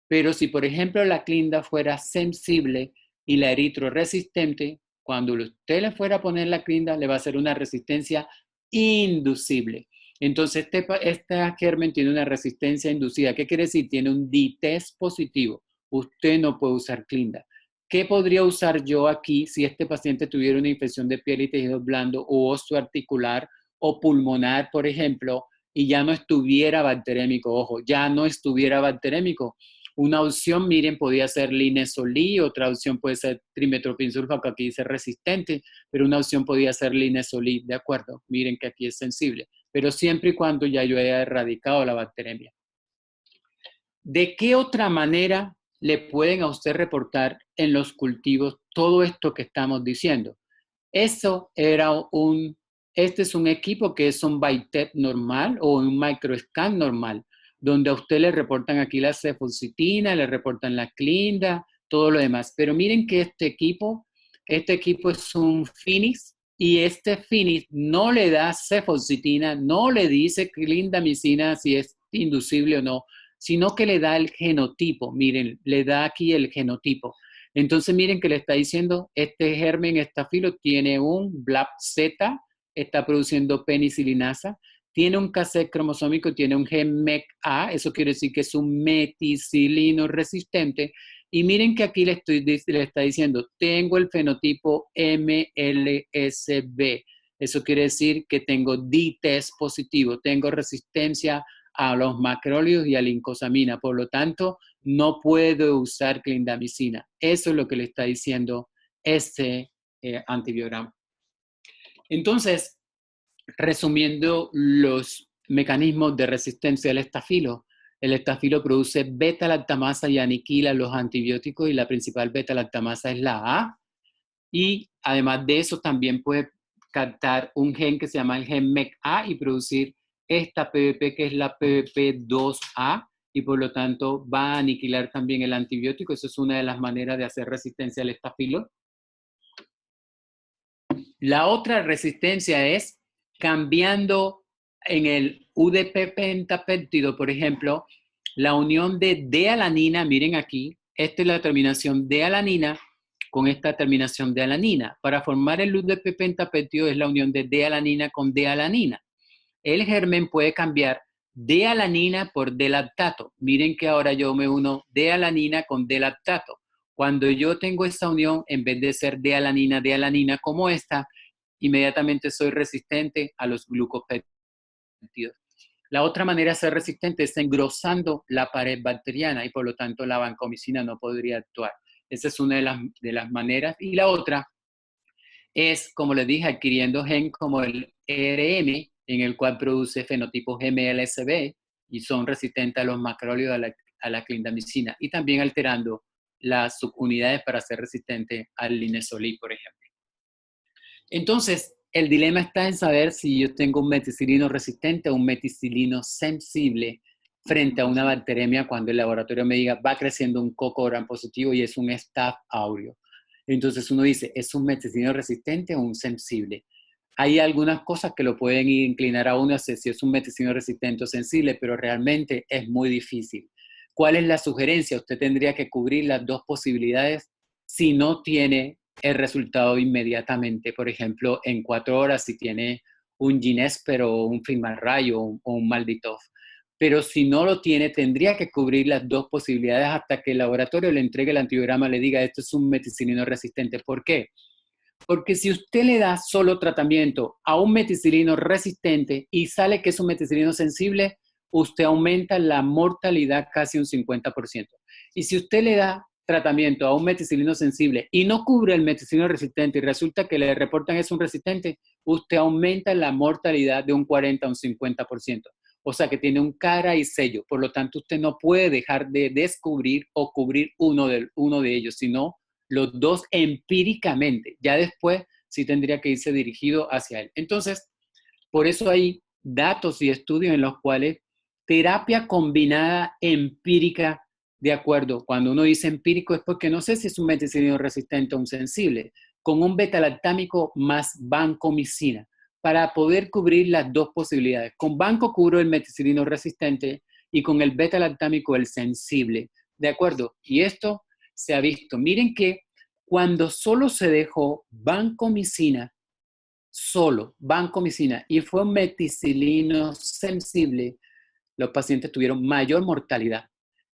Pero si, por ejemplo, la clinda fuera sensible y la eritro resistente, cuando usted le fuera a poner la clinda, le va a hacer una resistencia inducible. Entonces, este germen tiene una resistencia inducida. ¿Qué quiere decir? Tiene un D-test positivo. Usted no puede usar clinda. ¿Qué podría usar yo aquí si este paciente tuviera una infección de piel y tejido blando o osteoarticular o pulmonar, por ejemplo, y ya no estuviera bacterémico? Ojo, ya no estuviera bacterémico. Una opción, miren, podría ser linezolid, otra opción puede ser trimetoprim-sulfa, que aquí dice resistente, pero una opción podría ser linezolid, ¿de acuerdo? Miren que aquí es sensible, pero siempre y cuando ya yo haya erradicado la bacteremia. ¿De qué otra manera le pueden a usted reportar en los cultivos todo esto que estamos diciendo? Este es un equipo que es un BITEP normal o un microscan normal, donde a usted le reportan aquí la cefoxitina, le reportan la clinda, todo lo demás. Pero miren que este equipo es un Phoenix y este Phoenix no le da cefoxitina, no le dice clindamicina si es inducible o no, sino que le da el genotipo. Miren, le da aquí el genotipo. Entonces miren que le está diciendo, este germen estafilo tiene un BLAP-Z, está produciendo penicilinasa, tiene un cassette cromosómico, tiene un gen MECA, eso quiere decir que es un meticilino resistente. Y miren que aquí le está diciendo, tengo el fenotipo MLSB. Eso quiere decir que tengo D-test positivo, tengo resistencia a los macrólidos y a la lincosamina. Por lo tanto, no puedo usar clindamicina. Eso es lo que le está diciendo este antibiograma. Entonces, resumiendo los mecanismos de resistencia del estafilo, el estafilo produce beta-lactamasa y aniquila los antibióticos y la principal beta-lactamasa es la A. Y además de eso también puede captar un gen que se llama el gen MECA y producir esta PBP que es la PBP2A y por lo tanto va a aniquilar también el antibiótico. Eso es una de las maneras de hacer resistencia al estafilo. La otra resistencia es cambiando en el UDP pentapéptido, por ejemplo, la unión de D-alanina, miren aquí, esta es la terminación D-alanina con esta terminación de alanina. Para formar el UDP pentapéptido es la unión de D-alanina con D-alanina. El germen puede cambiar D-alanina por D-lactato. Miren que ahora yo me uno D-alanina con D-lactato. Cuando yo tengo esta unión, en vez de ser de alanina como esta, inmediatamente soy resistente a los glucopéptidos. La otra manera de ser resistente es engrosando la pared bacteriana y por lo tanto la vancomicina no podría actuar. Esa es una de las maneras. Y la otra es, como les dije, adquiriendo gen como el ERM, en el cual produce fenotipos MLSB y son resistentes a los macrólidos, a la clindamicina, y también alterando las subunidades para ser resistente al linezolid, por ejemplo. Entonces, el dilema está en saber si yo tengo un meticilino resistente o un meticilino sensible frente a una bacteremia cuando el laboratorio me diga va creciendo un coco gram positivo y es un Staph aureus. Entonces uno dice, ¿es un meticilino resistente o un sensible? Hay algunas cosas que lo pueden inclinar a uno hacia si es un meticilino resistente o sensible, pero realmente es muy difícil. ¿Cuál es la sugerencia? Usted tendría que cubrir las dos posibilidades si no tiene el resultado inmediatamente. Por ejemplo, en 4 horas si tiene un Ginesper o un Fimarray o un Malditoff. Pero si no lo tiene, tendría que cubrir las dos posibilidades hasta que el laboratorio le entregue el antibiograma, le diga, esto es un meticilino resistente. ¿Por qué? Porque si usted le da solo tratamiento a un meticilino resistente y sale que es un meticilino sensible, usted aumenta la mortalidad casi un 50%. Y si usted le da tratamiento a un meticilino sensible y no cubre el meticilino resistente y resulta que le reportan es un resistente, usted aumenta la mortalidad de un 40 a un 50%. O sea que tiene un cara y sello. Por lo tanto, usted no puede dejar de descubrir o cubrir uno de ellos, sino los dos empíricamente. Ya después sí tendría que irse dirigido hacia él. Entonces, por eso hay datos y estudios en los cuales terapia combinada empírica, de acuerdo, cuando uno dice empírico es porque no sé si es un meticilino resistente o un sensible, con un beta-lactámico más vancomicina, para poder cubrir las dos posibilidades. Con banco cubro el meticilino resistente y con el beta-lactámico el sensible, ¿de acuerdo? Y esto se ha visto. Miren que cuando solo se dejó vancomicina, y fue un meticilino sensible, los pacientes tuvieron mayor mortalidad.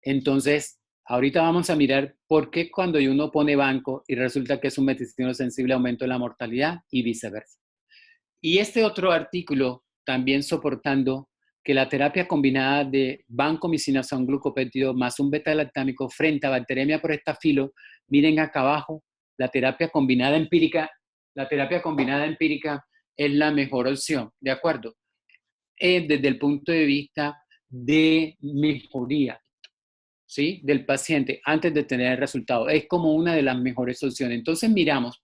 Entonces, ahorita vamos a mirar por qué cuando uno pone banco y resulta que es un meticilino sensible aumenta la mortalidad y viceversa. Y este otro artículo también soportando que la terapia combinada de vancomicina, un glucopéptido más un beta-lactámico frente a bacteremia por estafilo, miren acá abajo, la terapia combinada empírica es la mejor opción, ¿de acuerdo? Desde el punto de vista de mejoría, ¿sí? Del paciente antes de tener el resultado. Es como una de las mejores opciones. Entonces miramos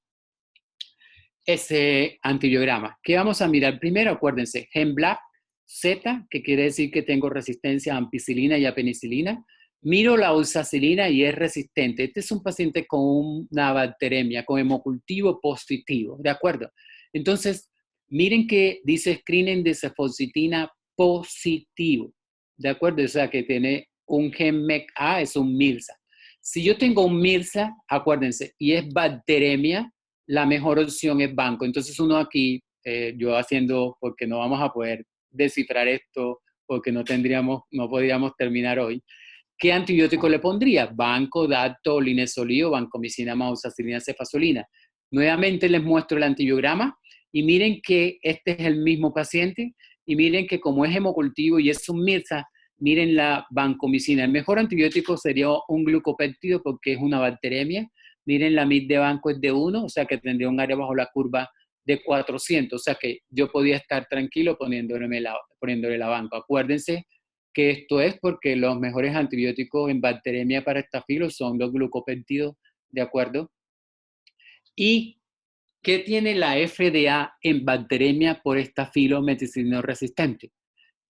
ese antibiograma. ¿Qué vamos a mirar primero? Acuérdense, GenBlack Z, que quiere decir que tengo resistencia a ampicilina y a penicilina. Miro la uxacilina y es resistente. Este es un paciente con una bacteremia, con hemocultivo positivo, ¿de acuerdo? Entonces, miren que dice screening de cefalcitina positivo, ¿de acuerdo? O sea, que tiene un gen MEC-A, es un MIRSA. Si yo tengo un MIRSA, acuérdense, y es bacteremia, la mejor opción es banco. Entonces uno aquí, yo haciendo, porque no vamos a poder descifrar esto, porque no podríamos terminar hoy, ¿qué antibiótico le pondría? Banco, dacto, linezolid, vancomicina, amoxicilina, cefazolina. Nuevamente les muestro el antibiograma y miren que este es el mismo paciente y miren que como es hemocultivo y es un MIRSA, miren la vancomicina. El mejor antibiótico sería un glucopéptido porque es una bacteremia. Miren, la MID de banco es de 1, o sea que tendría un área bajo la curva de 400, o sea que yo podía estar tranquilo poniéndole la banco. Acuérdense que esto es porque los mejores antibióticos en bacteremia para estafilos son los glucopéptidos, ¿de acuerdo? ¿Y qué tiene la FDA en bacteremia por estafilo meticilino resistente?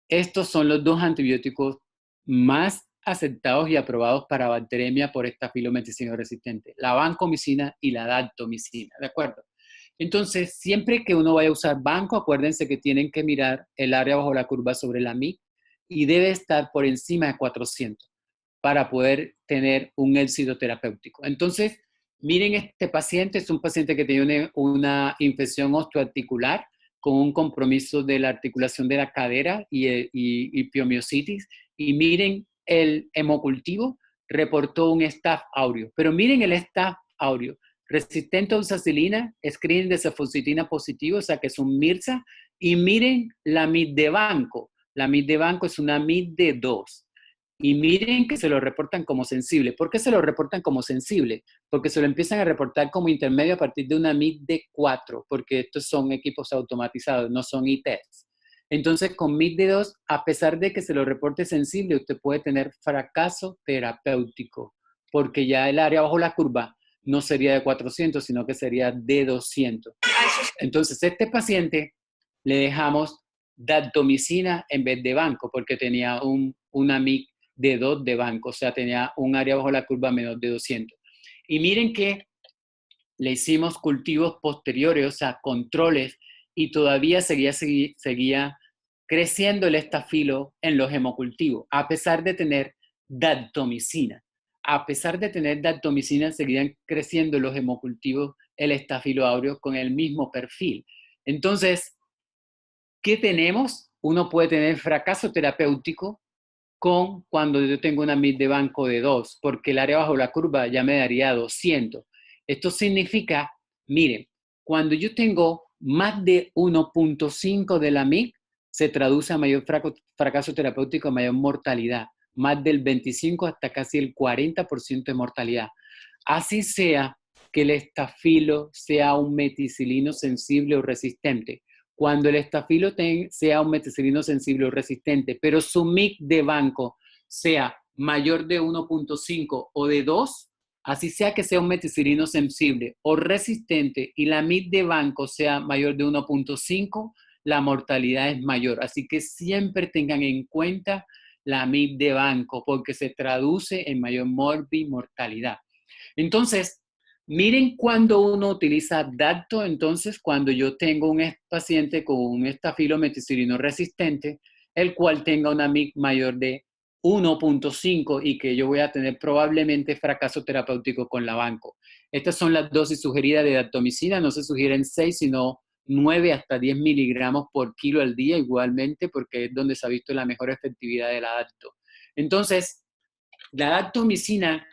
Estos son los dos antibióticos más aceptados y aprobados para bacteremia por estafilometicina resistente, la vancomicina y la daptomicina, ¿de acuerdo? Entonces, siempre que uno vaya a usar banco, acuérdense que tienen que mirar el área bajo la curva sobre la MIC y debe estar por encima de 400 para poder tener un éxito terapéutico. Entonces, miren este paciente, es un paciente que tiene una infección osteoarticular con un compromiso de la articulación de la cadera y piomiositis. Y miren el hemocultivo, reportó un Staph aureus. Pero miren el Staph aureus. Resistente a uxacilina, screening de cefositina positivo, o sea que es un MIRSA. Y miren la MID de banco. La MID de banco es una MID de 2. Y miren que se lo reportan como sensible. ¿Por qué se lo reportan como sensible? Porque se lo empiezan a reportar como intermedio a partir de una MID de 4, porque estos son equipos automatizados, no son ITs. Entonces, con MID de 2, a pesar de que se lo reporte sensible, usted puede tener fracaso terapéutico, porque ya el área bajo la curva no sería de 400, sino que sería de 200. Entonces, este paciente le dejamos daptomicina en vez de banco, porque tenía una MIC de 2 de banco, o sea, tenía un área bajo la curva menos de 200. Y miren que le hicimos cultivos posteriores, o sea, controles, y todavía seguía creciendo el estafilo en los hemocultivos, a pesar de tener daptomicina. A pesar de tener daptomicina, seguían creciendo los hemocultivos, el estafilo áureo, con el mismo perfil. Entonces, ¿qué tenemos? Uno puede tener fracaso terapéutico cuando yo tengo una MID de banco de 2, porque el área bajo la curva ya me daría 200. Esto significa, miren, cuando yo tengo más de 1.5 de la MID, se traduce a mayor fracaso terapéutico, mayor mortalidad, más del 25 hasta casi el 40% de mortalidad. Así sea que el estafilo sea un meticilino sensible o resistente. Cuando el estafilo sea un meticilino sensible o resistente, pero su MIC de banco sea mayor de 1.5 o de 2, así sea que sea un meticilino sensible o resistente y la MIC de banco sea mayor de 1.5, la mortalidad es mayor. Así que siempre tengan en cuenta la MIC de banco porque se traduce en mayor mortalidad. Entonces, miren cuando uno utiliza dapto, entonces cuando yo tengo un paciente con un estafilometicilino resistente, el cual tenga una MIC mayor de 1.5 y que yo voy a tener probablemente fracaso terapéutico con la banco. Estas son las dosis sugeridas de daptomicina, no se sugieren 6, sino 9 hasta 10 miligramos por kilo al día igualmente, porque es donde se ha visto la mejor efectividad de la dapto. Entonces, la daptomicina,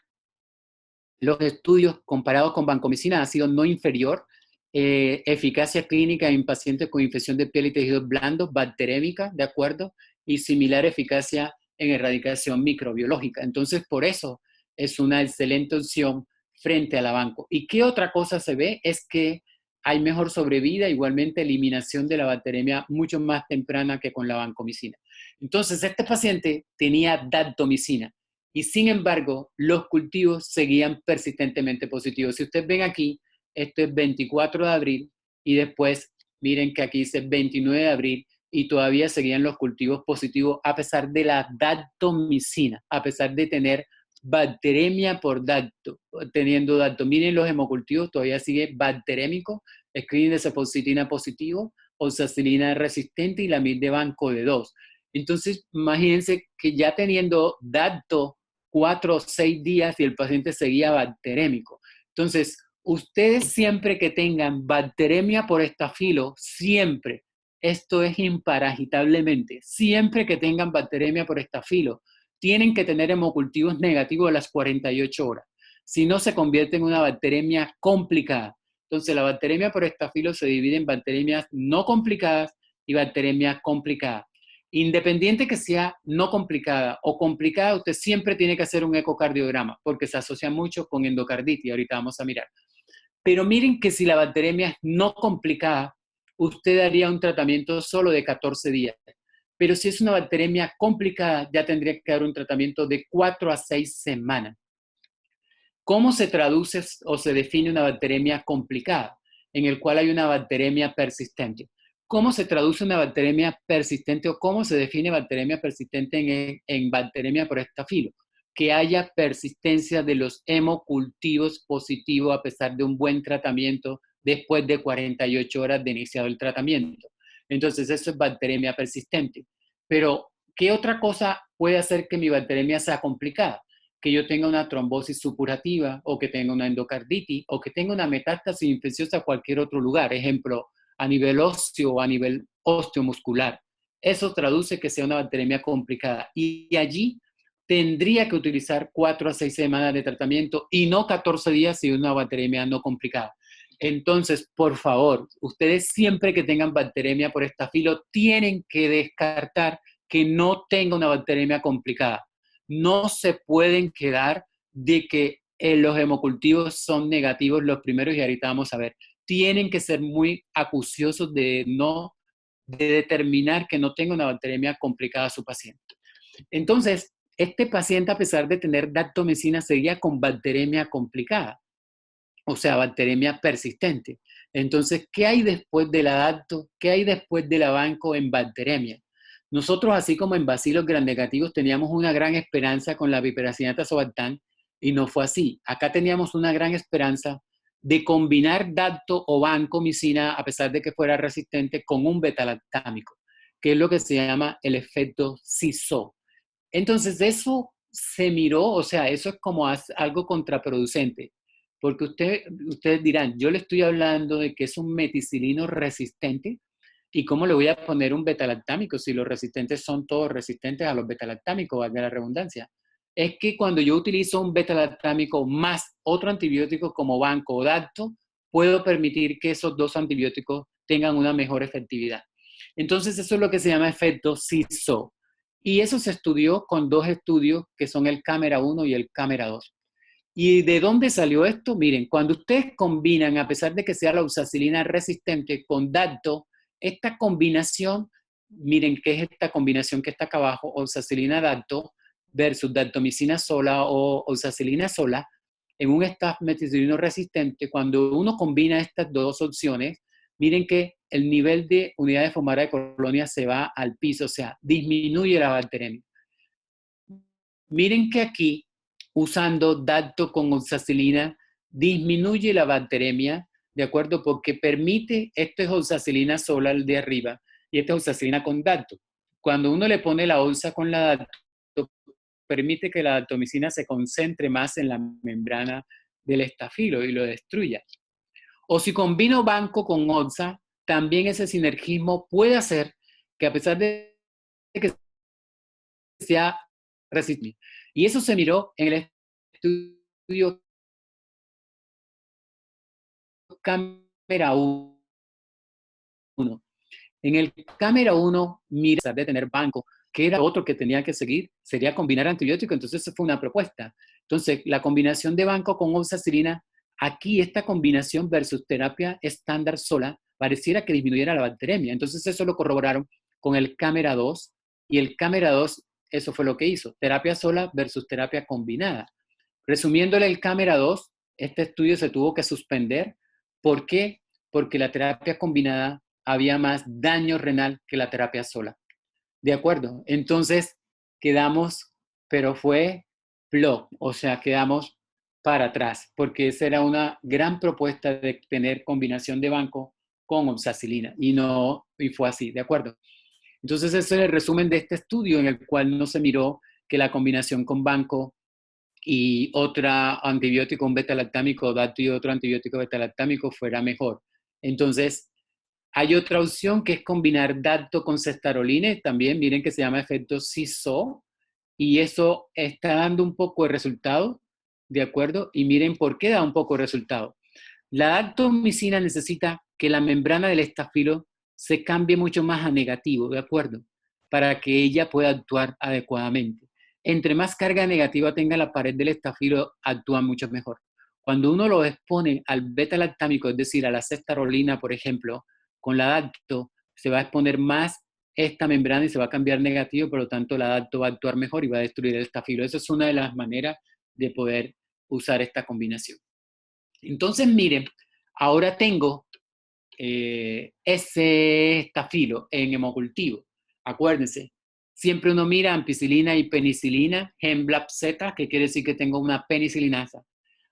los estudios comparados con vancomicina han sido no inferior. Eficacia clínica en pacientes con infección de piel y tejidos blandos, bacterémica, ¿de acuerdo? Y similar eficacia en erradicación microbiológica. Entonces, por eso es una excelente opción frente a la banco. ¿Y qué otra cosa se ve? Es que hay mejor sobrevida, igualmente eliminación de la bacteremia mucho más temprana que con la vancomicina. Entonces, este paciente tenía daptomicina. Y sin embargo, los cultivos seguían persistentemente positivos. Si ustedes ven aquí, esto es 24 de abril y después miren que aquí dice 29 de abril y todavía seguían los cultivos positivos a pesar de la daptomicina, a pesar de tener bacteremia por dapto, teniendo dapto. Miren los hemocultivos, todavía sigue bacterémico, screening de cefositina positivo, oxacilina resistente y la MID de banco de 2. Entonces, imagínense que ya teniendo dapto 4 o 6 días y el paciente seguía bacterémico. Entonces, ustedes siempre que tengan bacteremia por estafilo, siempre, esto es imparagitablemente, siempre que tengan bacteremia por estafilo, tienen que tener hemocultivos negativos a las 48 horas. Si no, se convierte en una bacteremia complicada. Entonces, la bacteremia por estafilo se divide en bacteremias no complicadas y bacteremias complicadas. Independiente que sea no complicada o complicada, usted siempre tiene que hacer un ecocardiograma porque se asocia mucho con endocarditis. Ahorita vamos a mirar. Pero miren que si la bacteremia es no complicada, usted daría un tratamiento solo de 14 días. Pero si es una bacteremia complicada, ya tendría que dar un tratamiento de 4 a 6 semanas. ¿Cómo se traduce o se define una bacteremia complicada? En el cual hay una bacteremia persistente. ¿Cómo se traduce una bacteremia persistente o cómo se define bacteremia persistente en bacteremia por estafilo? Que haya persistencia de los hemocultivos positivos a pesar de un buen tratamiento después de 48 horas de iniciado el tratamiento. Entonces, eso es bacteremia persistente. Pero, ¿qué otra cosa puede hacer que mi bacteremia sea complicada? Que yo tenga una trombosis supurativa o que tenga una endocarditis o que tenga una metástasis infecciosa a cualquier otro lugar. Ejemplo, a nivel óseo o a nivel osteomuscular. Eso traduce que sea una bacteremia complicada. Y allí tendría que utilizar 4 a 6 semanas de tratamiento y no 14 días si una bacteremia no complicada. Entonces, por favor, ustedes siempre que tengan bacteremia por estafilo tienen que descartar que no tenga una bacteremia complicada. No se pueden quedar de que los hemocultivos son negativos los primeros y ahorita vamos a ver. Tienen que ser muy acuciosos de determinar que no tenga una bacteremia complicada a su paciente. Entonces, este paciente, a pesar de tener dactomicina, seguía con bacteremia complicada, o sea, bacteremia persistente. Entonces, ¿qué hay después de la dacto? ¿Qué hay después de la banco en bacteremia? Nosotros, así como en bacilos gramnegativos, teníamos una gran esperanza con la piperacillin tazobactam y no fue así. Acá teníamos una gran esperanza de combinar dacto o vancomicina, a pesar de que fuera resistente, con un betalactámico, que es lo que se llama el efecto CISO. Entonces, eso se miró, o sea, eso es como algo contraproducente, porque ustedes dirán, yo le estoy hablando de que es un meticilino resistente, ¿y cómo le voy a poner un betalactámico si los resistentes son todos resistentes a los betalactámicos, valga la redundancia? Es que cuando yo utilizo un betalactámico más otro antibiótico como banco o dacto, puedo permitir que esos dos antibióticos tengan una mejor efectividad. Entonces, eso es lo que se llama efecto CISO. Y eso se estudió con dos estudios que son el Cámara 1 y el Cámara 2. ¿Y de dónde salió esto? Miren, cuando ustedes combinan, a pesar de que sea la oxacilina resistente con dacto, esta combinación, miren qué es esta combinación que está acá abajo, oxacilina dacto versus dactomicina sola o oxacilina sola, en un staph meticilino resistente, cuando uno combina estas dos opciones, miren que el nivel de unidades fomara de colonia se va al piso, o sea, disminuye la bacteremia. Miren que aquí, usando dacto con oxacilina, disminuye la bacteremia, ¿de acuerdo? Porque permite, esto es oxacilina sola, el de arriba, y esta es oxacilina con dacto. Cuando uno le pone la oxa con la dacto, permite que la dactomicina se concentre más en la membrana del estafilo y lo destruya. O si combino banco con oxa, también ese sinergismo puede hacer que a pesar de que sea resistente. Y eso se miró en el estudio Cámara 1. En el Cámara 1, mira, de tener banco, que era otro que tenía que seguir, sería combinar antibióticos, entonces esa fue una propuesta. Entonces, la combinación de banco con oxacilina, aquí esta combinación versus terapia estándar sola, pareciera que disminuyera la bacteremia. Entonces, eso lo corroboraron con el Cámara 2, y el Cámara 2, eso fue lo que hizo, terapia sola versus terapia combinada. Resumiéndole el Cámara 2, este estudio se tuvo que suspender. ¿Por qué? Porque la terapia combinada había más daño renal que la terapia sola. ¿De acuerdo? Entonces quedamos, pero fue flop, o sea, quedamos para atrás, porque esa era una gran propuesta de tener combinación de banco con oxacilina, y fue así, ¿de acuerdo? Entonces ese es el resumen de este estudio en el cual no se miró que la combinación con banco y otro antibiótico, un betalactámico, dacto y otro antibiótico betalactámico fuera mejor. Entonces, hay otra opción que es combinar dacto con cestaroline, también miren que se llama efecto CISO, y eso está dando un poco de resultado, ¿de acuerdo? Y miren por qué da un poco de resultado. La dactomicina necesita que la membrana del estafilo se cambie mucho más a negativo, ¿de acuerdo? Para que ella pueda actuar adecuadamente. Entre más carga negativa tenga la pared del estafilo, actúa mucho mejor. Cuando uno lo expone al beta-lactámico, es decir, a la cestarolina, por ejemplo, con la dacto, se va a exponer más esta membrana y se va a cambiar negativo, por lo tanto la dacto va a actuar mejor y va a destruir el estafilo. Esa es una de las maneras de poder usar esta combinación. Entonces, miren, ahora tengo ese estafilo en hemocultivo. Acuérdense, siempre uno mira ampicilina y penicilina, Hemblab Z, que quiere decir que tengo una penicilinasa.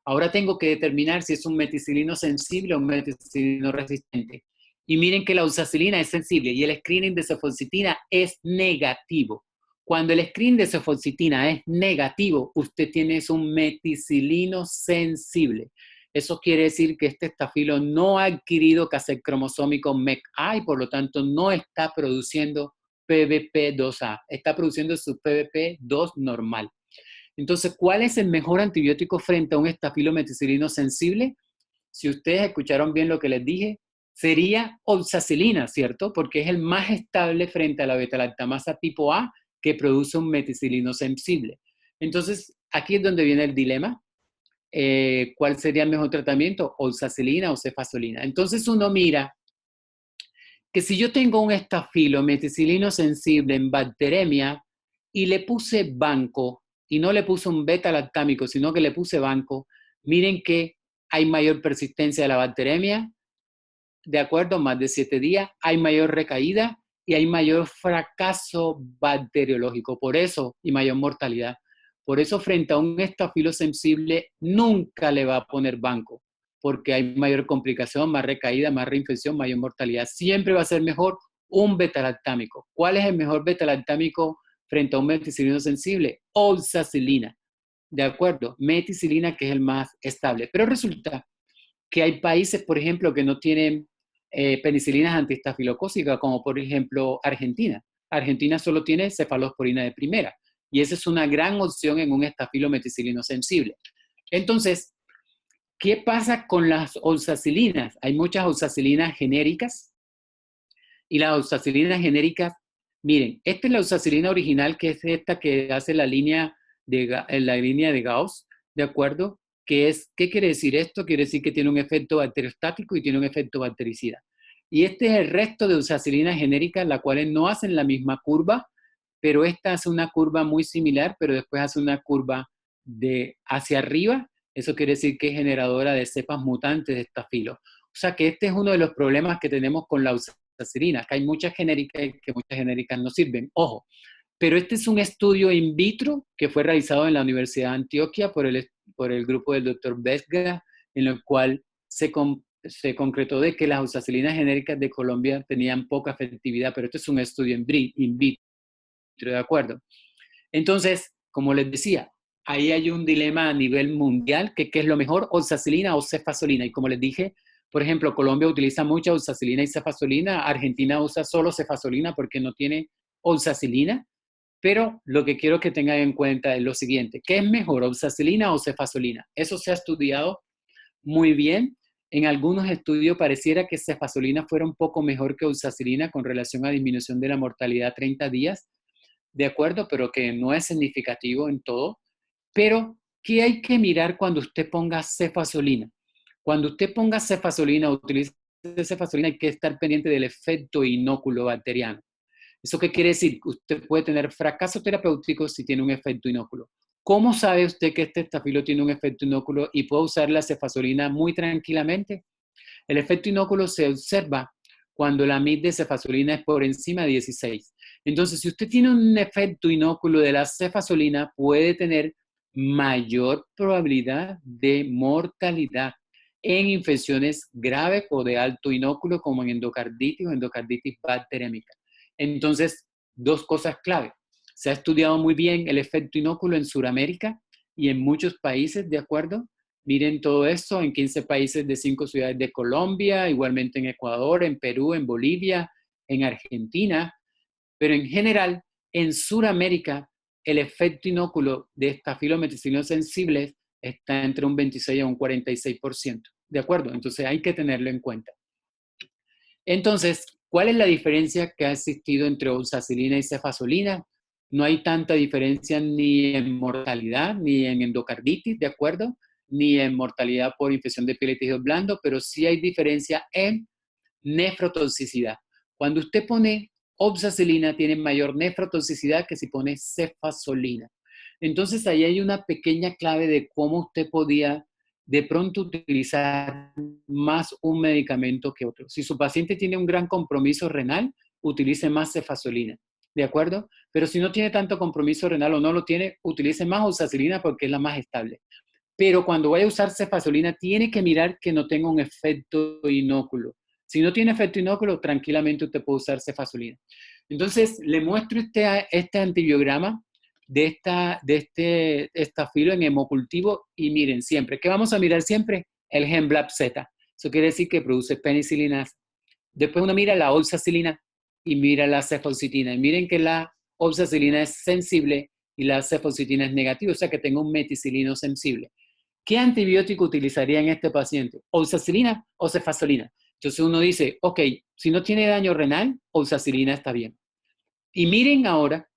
Ahora tengo que determinar si es un meticilino sensible o un meticilino resistente. Y miren que la oxacilina es sensible y el screening de cefalcitina es negativo. Cuando el screening de cefalcitina es negativo, usted tiene un meticilino sensible. Eso quiere decir que este estafilo no ha adquirido cassette cromosómico MECA y por lo tanto no está produciendo PVP2A, está produciendo su PVP2 normal. Entonces, ¿cuál es el mejor antibiótico frente a un estafilometicilino sensible? Si ustedes escucharon bien lo que les dije, sería oxacilina, ¿cierto? Porque es el más estable frente a la beta-lactamasa tipo A que produce un meticilino sensible. Entonces, aquí es donde viene el dilema. ¿Cuál sería el mejor tratamiento? Oxacilina o cefazolina. Entonces uno mira que si yo tengo un estafilometicilino sensible en bacteremia y le puse banco, y no le puse un beta-lactámico, sino que le puse banco, miren que hay mayor persistencia de la bacteremia, de acuerdo, más de 7 días, hay mayor recaída y hay mayor fracaso bacteriológico, por eso, y mayor mortalidad. Por eso, frente a un estafilo sensible, nunca le va a poner banco, porque hay mayor complicación, más recaída, más reinfección, mayor mortalidad. Siempre va a ser mejor un beta-lactámico. ¿Cuál es el mejor beta-lactámico frente a un meticilino sensible? Oxacilina, ¿de acuerdo? Meticilina, que es el más estable. Pero resulta que hay países, por ejemplo, que no tienen penicilinas antiestafilocócicas, como por ejemplo Argentina. Argentina solo tiene cefalosporina de primera, y esa es una gran opción en un estafilometicilino sensible. Entonces, ¿qué pasa con las oxacilinas? Hay muchas oxacilinas genéricas, y las oxacilinas genéricas, miren, esta es la oxacilina original, que es esta que hace la línea de Gauss, ¿de acuerdo? ¿Qué quiere decir esto? Quiere decir que tiene un efecto bacteriostático y tiene un efecto bactericida. Y este es el resto de oxacilinas genéricas, las cuales no hacen la misma curva, pero esta hace una curva muy similar, pero después hace una curva hacia arriba. Eso quiere decir que es generadora de cepas mutantes de estafilo. O sea que este es uno de los problemas que tenemos con la oxacilina, que hay muchas genéricas y que muchas genéricas no sirven. Ojo, pero este es un estudio in vitro que fue realizado en la Universidad de Antioquia por el grupo del doctor Vesga, en el cual se concretó de que las oxacilinas genéricas de Colombia tenían poca efectividad, pero este es un estudio in vitro, ¿de acuerdo? Entonces, como les decía, ahí hay un dilema a nivel mundial, que qué es lo mejor, oxacilina o cefazolina. Y como les dije, por ejemplo, Colombia utiliza mucha oxacilina y cefazolina, Argentina usa solo cefazolina porque no tiene oxacilina. Pero lo que quiero que tengan en cuenta es lo siguiente: ¿qué es mejor, oxacilina o cefazolina? Eso se ha estudiado muy bien. En algunos estudios pareciera que cefazolina fuera un poco mejor que oxacilina con relación a disminución de la mortalidad a 30 días, de acuerdo, pero que no es significativo en todo. Pero, ¿qué hay que mirar cuando usted ponga cefazolina? Cuando usted ponga cefazolina, utilice cefazolina, hay que estar pendiente del efecto inóculo bacteriano. ¿Eso qué quiere decir? Usted puede tener fracaso terapéutico si tiene un efecto inóculo. ¿Cómo sabe usted que este estafilo tiene un efecto inóculo y puede usar la cefazolina muy tranquilamente? El efecto inóculo se observa cuando la MID de cefazolina es por encima de 16. Entonces, si usted tiene un efecto inóculo de la cefazolina, puede tener mayor probabilidad de mortalidad en infecciones graves o de alto inóculo, como en endocarditis o endocarditis bacteriémica. Entonces, dos cosas clave. Se ha estudiado muy bien el efecto inóculo en Sudamérica y en muchos países, ¿de acuerdo? Miren todo esto en 15 países de 5 ciudades de Colombia, igualmente en Ecuador, en Perú, en Bolivia, en Argentina, pero en general, en Sudamérica, el efecto inóculo de estafilometicilinos sensibles está entre un 26 a un 46%, ¿de acuerdo? Entonces hay que tenerlo en cuenta. Entonces, ¿cuál es la diferencia que ha existido entre oxacilina y cefazolina? No hay tanta diferencia ni en mortalidad, ni en endocarditis, ¿de acuerdo? Ni en mortalidad por infección de piel y tejido blando, pero sí hay diferencia en nefrotoxicidad. Cuando usted pone oxacilina, tiene mayor nefrotoxicidad que si pone cefazolina. Entonces, ahí hay una pequeña clave de cómo usted podía de pronto utilizar más un medicamento que otro. Si su paciente tiene un gran compromiso renal, utilice más cefazolina, ¿de acuerdo? Pero si no tiene tanto compromiso renal o no lo tiene, utilice más oxacilina porque es la más estable. Pero cuando vaya a usar cefazolina, tiene que mirar que no tenga un efecto inóculo. Si no tiene efecto inóculo, tranquilamente usted puede usar cefazolina. Entonces, le muestro este antibiograma de este estafilo en hemocultivo y miren siempre, ¿qué vamos a mirar siempre? El gen BLAP-Z. Eso quiere decir que produce penicilinas. Después uno mira la oxacilina y mira la cefalcitina. Y miren que la oxacilina es sensible y la cefalcitina es negativa, o sea que tengo un meticilino sensible. ¿Qué antibiótico utilizaría en este paciente? ¿Oxacilina o cefazolina? Entonces uno dice, ok, si no tiene daño renal, oxacilina está bien. Y miren ahora,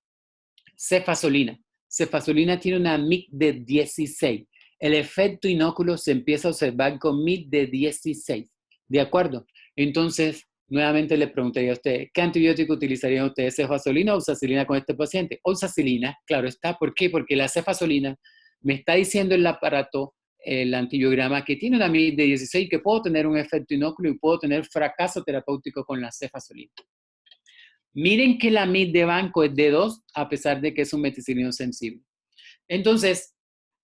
cefazolina. Cefazolina tiene una MIC de 16. El efecto inóculo se empieza a observar con MIC de 16. ¿De acuerdo? Entonces, nuevamente le preguntaría a usted, ¿qué antibiótico utilizarían ustedes, cefazolina o oxacilina con este paciente? Oxacilina, claro está. ¿Por qué? Porque la cefazolina me está diciendo el aparato, el antibiograma, que tiene una MIC de 16, que puedo tener un efecto inóculo y puedo tener fracaso terapéutico con la cefazolina. Miren que la MIC de banco es de 2, a pesar de que es un meticilino sensible. Entonces,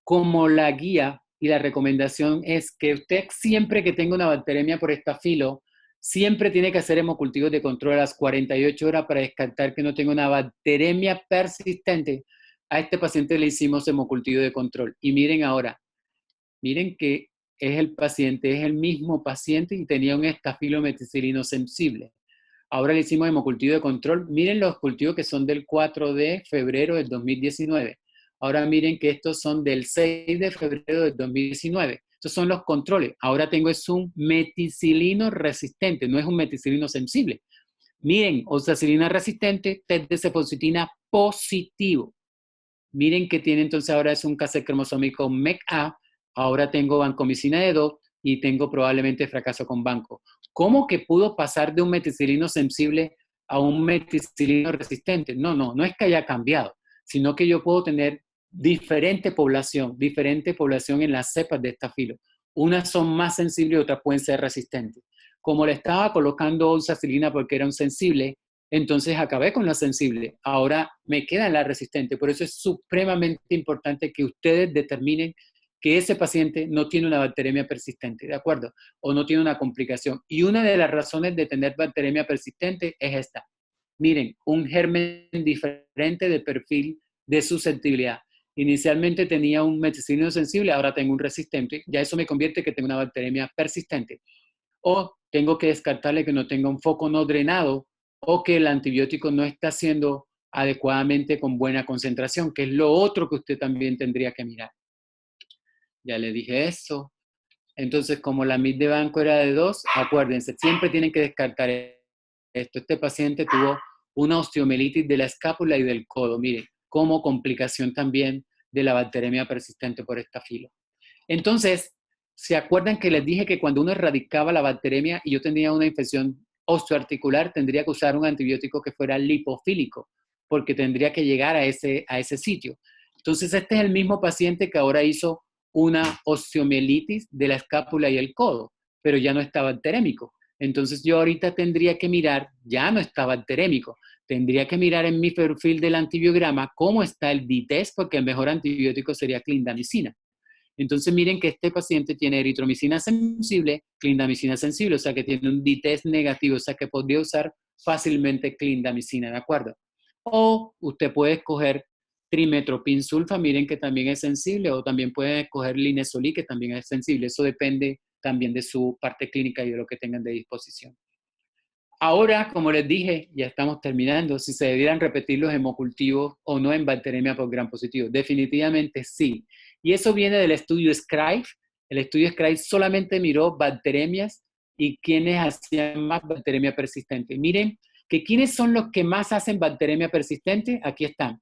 como la guía y la recomendación es que usted siempre que tenga una bacteremia por estafilo, siempre tiene que hacer hemocultivos de control a las 48 horas para descartar que no tenga una bacteremia persistente. A este paciente le hicimos hemocultivo de control. Y miren ahora, miren que es el mismo paciente y tenía un estafilo meticilino sensible. Ahora le hicimos hemocultivo de control. Miren los cultivos que son del 4 de febrero del 2019. Ahora miren que estos son del 6 de febrero del 2019. Estos son los controles. Ahora tengo es un meticilino resistente, no es un meticilino sensible. Miren, oxacilina resistente, test de cefalcitina positivo. Miren que tiene entonces ahora es un cassette cromosómico MEC-A. Ahora tengo vancomicina de 2 y tengo probablemente fracaso con banco. ¿Cómo que pudo pasar de un meticilino sensible a un meticilino resistente? No es que haya cambiado, sino que yo puedo tener diferente población en las cepas de estafilo. Unas son más sensibles y otras pueden ser resistentes. Como le estaba colocando oxacilina porque era un sensible, entonces acabé con la sensible. Ahora me queda la resistente. Por eso es supremamente importante que ustedes determinen que ese paciente no tiene una bacteremia persistente, ¿de acuerdo? O no tiene una complicación. Y una de las razones de tener bacteremia persistente es esta. Miren, un germen diferente de perfil de susceptibilidad. Inicialmente tenía un meticilino sensible, ahora tengo un resistente. Ya eso me convierte que tengo una bacteremia persistente. O tengo que descartarle que no tenga un foco no drenado o que el antibiótico no está haciendo adecuadamente con buena concentración, que es lo otro que usted también tendría que mirar. Ya le dije eso. Entonces, como la MIC de banco era de 2, acuérdense, siempre tienen que descartar esto. Este paciente tuvo una osteomielitis de la escápula y del codo, mire, como complicación también de la bacteremia persistente por estafilo. Entonces, ¿se acuerdan que les dije que cuando uno erradicaba la bacteremia y yo tenía una infección osteoarticular, tendría que usar un antibiótico que fuera lipofílico, porque tendría que llegar a ese sitio? Entonces, este es el mismo paciente que ahora hizo una osteomielitis de la escápula y el codo, pero ya no está bacterémico. Entonces, yo ahorita tendría que mirar, ya no está bacterémico, tendría que mirar en mi perfil del antibiograma cómo está el D-test, porque el mejor antibiótico sería clindamicina. Entonces miren que este paciente tiene eritromicina sensible, clindamicina sensible, o sea que tiene un D-test negativo, o sea que podría usar fácilmente clindamicina, ¿de acuerdo? O usted puede escoger trimetoprim sulfa, miren que también es sensible, o también puede escoger linezolid, que también es sensible. Eso depende también de su parte clínica y de lo que tengan de disposición. Ahora, como les dije, ya estamos terminando, si se debieran repetir los hemocultivos o no en bacteremia por gram positivo. Definitivamente sí. Y eso viene del estudio Scribe. El estudio Scribe solamente miró bacteremias y quienes hacían más bacteremia persistente. Miren que quiénes son los que más hacen bacteremia persistente. Aquí están.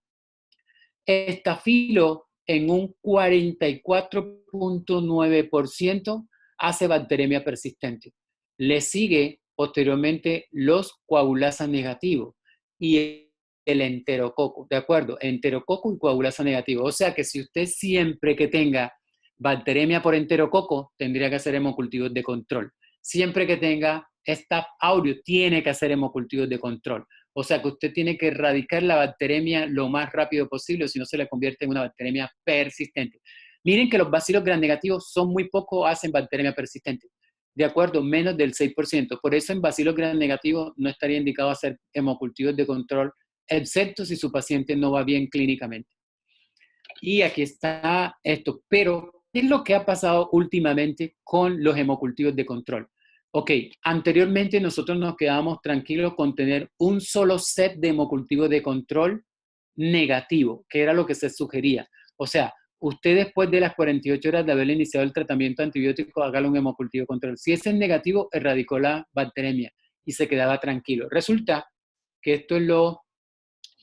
Estafilo en un 44.9% hace bacteremia persistente. Le sigue posteriormente los coagulasa negativos y el enterococo, ¿de acuerdo? Enterococo y coagulasa negativo. O sea que si usted siempre que tenga bacteremia por enterococo, tendría que hacer hemocultivos de control. Siempre que tenga Staph aureus, tiene que hacer hemocultivos de control. O sea que usted tiene que erradicar la bacteremia lo más rápido posible, o si no se le convierte en una bacteremia persistente. Miren que los bacilos gram negativos son muy poco, hacen bacteremia persistente. De acuerdo, menos del 6%. Por eso en bacilos gram negativos no estaría indicado hacer hemocultivos de control, excepto si su paciente no va bien clínicamente. Y aquí está esto. Pero, ¿qué es lo que ha pasado últimamente con los hemocultivos de control? Ok, anteriormente nosotros nos quedábamos tranquilos con tener un solo set de hemocultivo de control negativo, que era lo que se sugería. O sea, usted después de las 48 horas de haber iniciado el tratamiento antibiótico, hágale un hemocultivo de control. Si ese es negativo, erradicó la bacteremia y se quedaba tranquilo. Resulta que esto es lo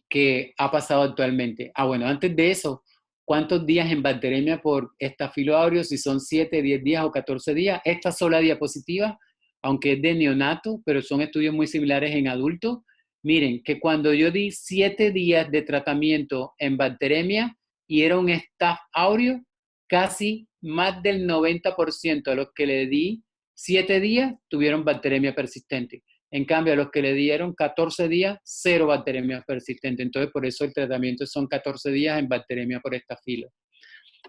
que ha pasado actualmente. Bueno, antes de eso, ¿cuántos días en bacteremia por Staphylo aureus? Si son 7, 10 días o 14 días. Esta sola diapositiva, aunque es de neonato, pero son estudios muy similares en adultos. Miren, que cuando yo di 7 días de tratamiento en bacteremia y era un Staph aureus, casi más del 90% de los que le di 7 días tuvieron bacteremia persistente. En cambio, a los que le dieron 14 días, cero bacteremia persistente. Entonces, por eso el tratamiento son 14 días en bacteremia por estafilo.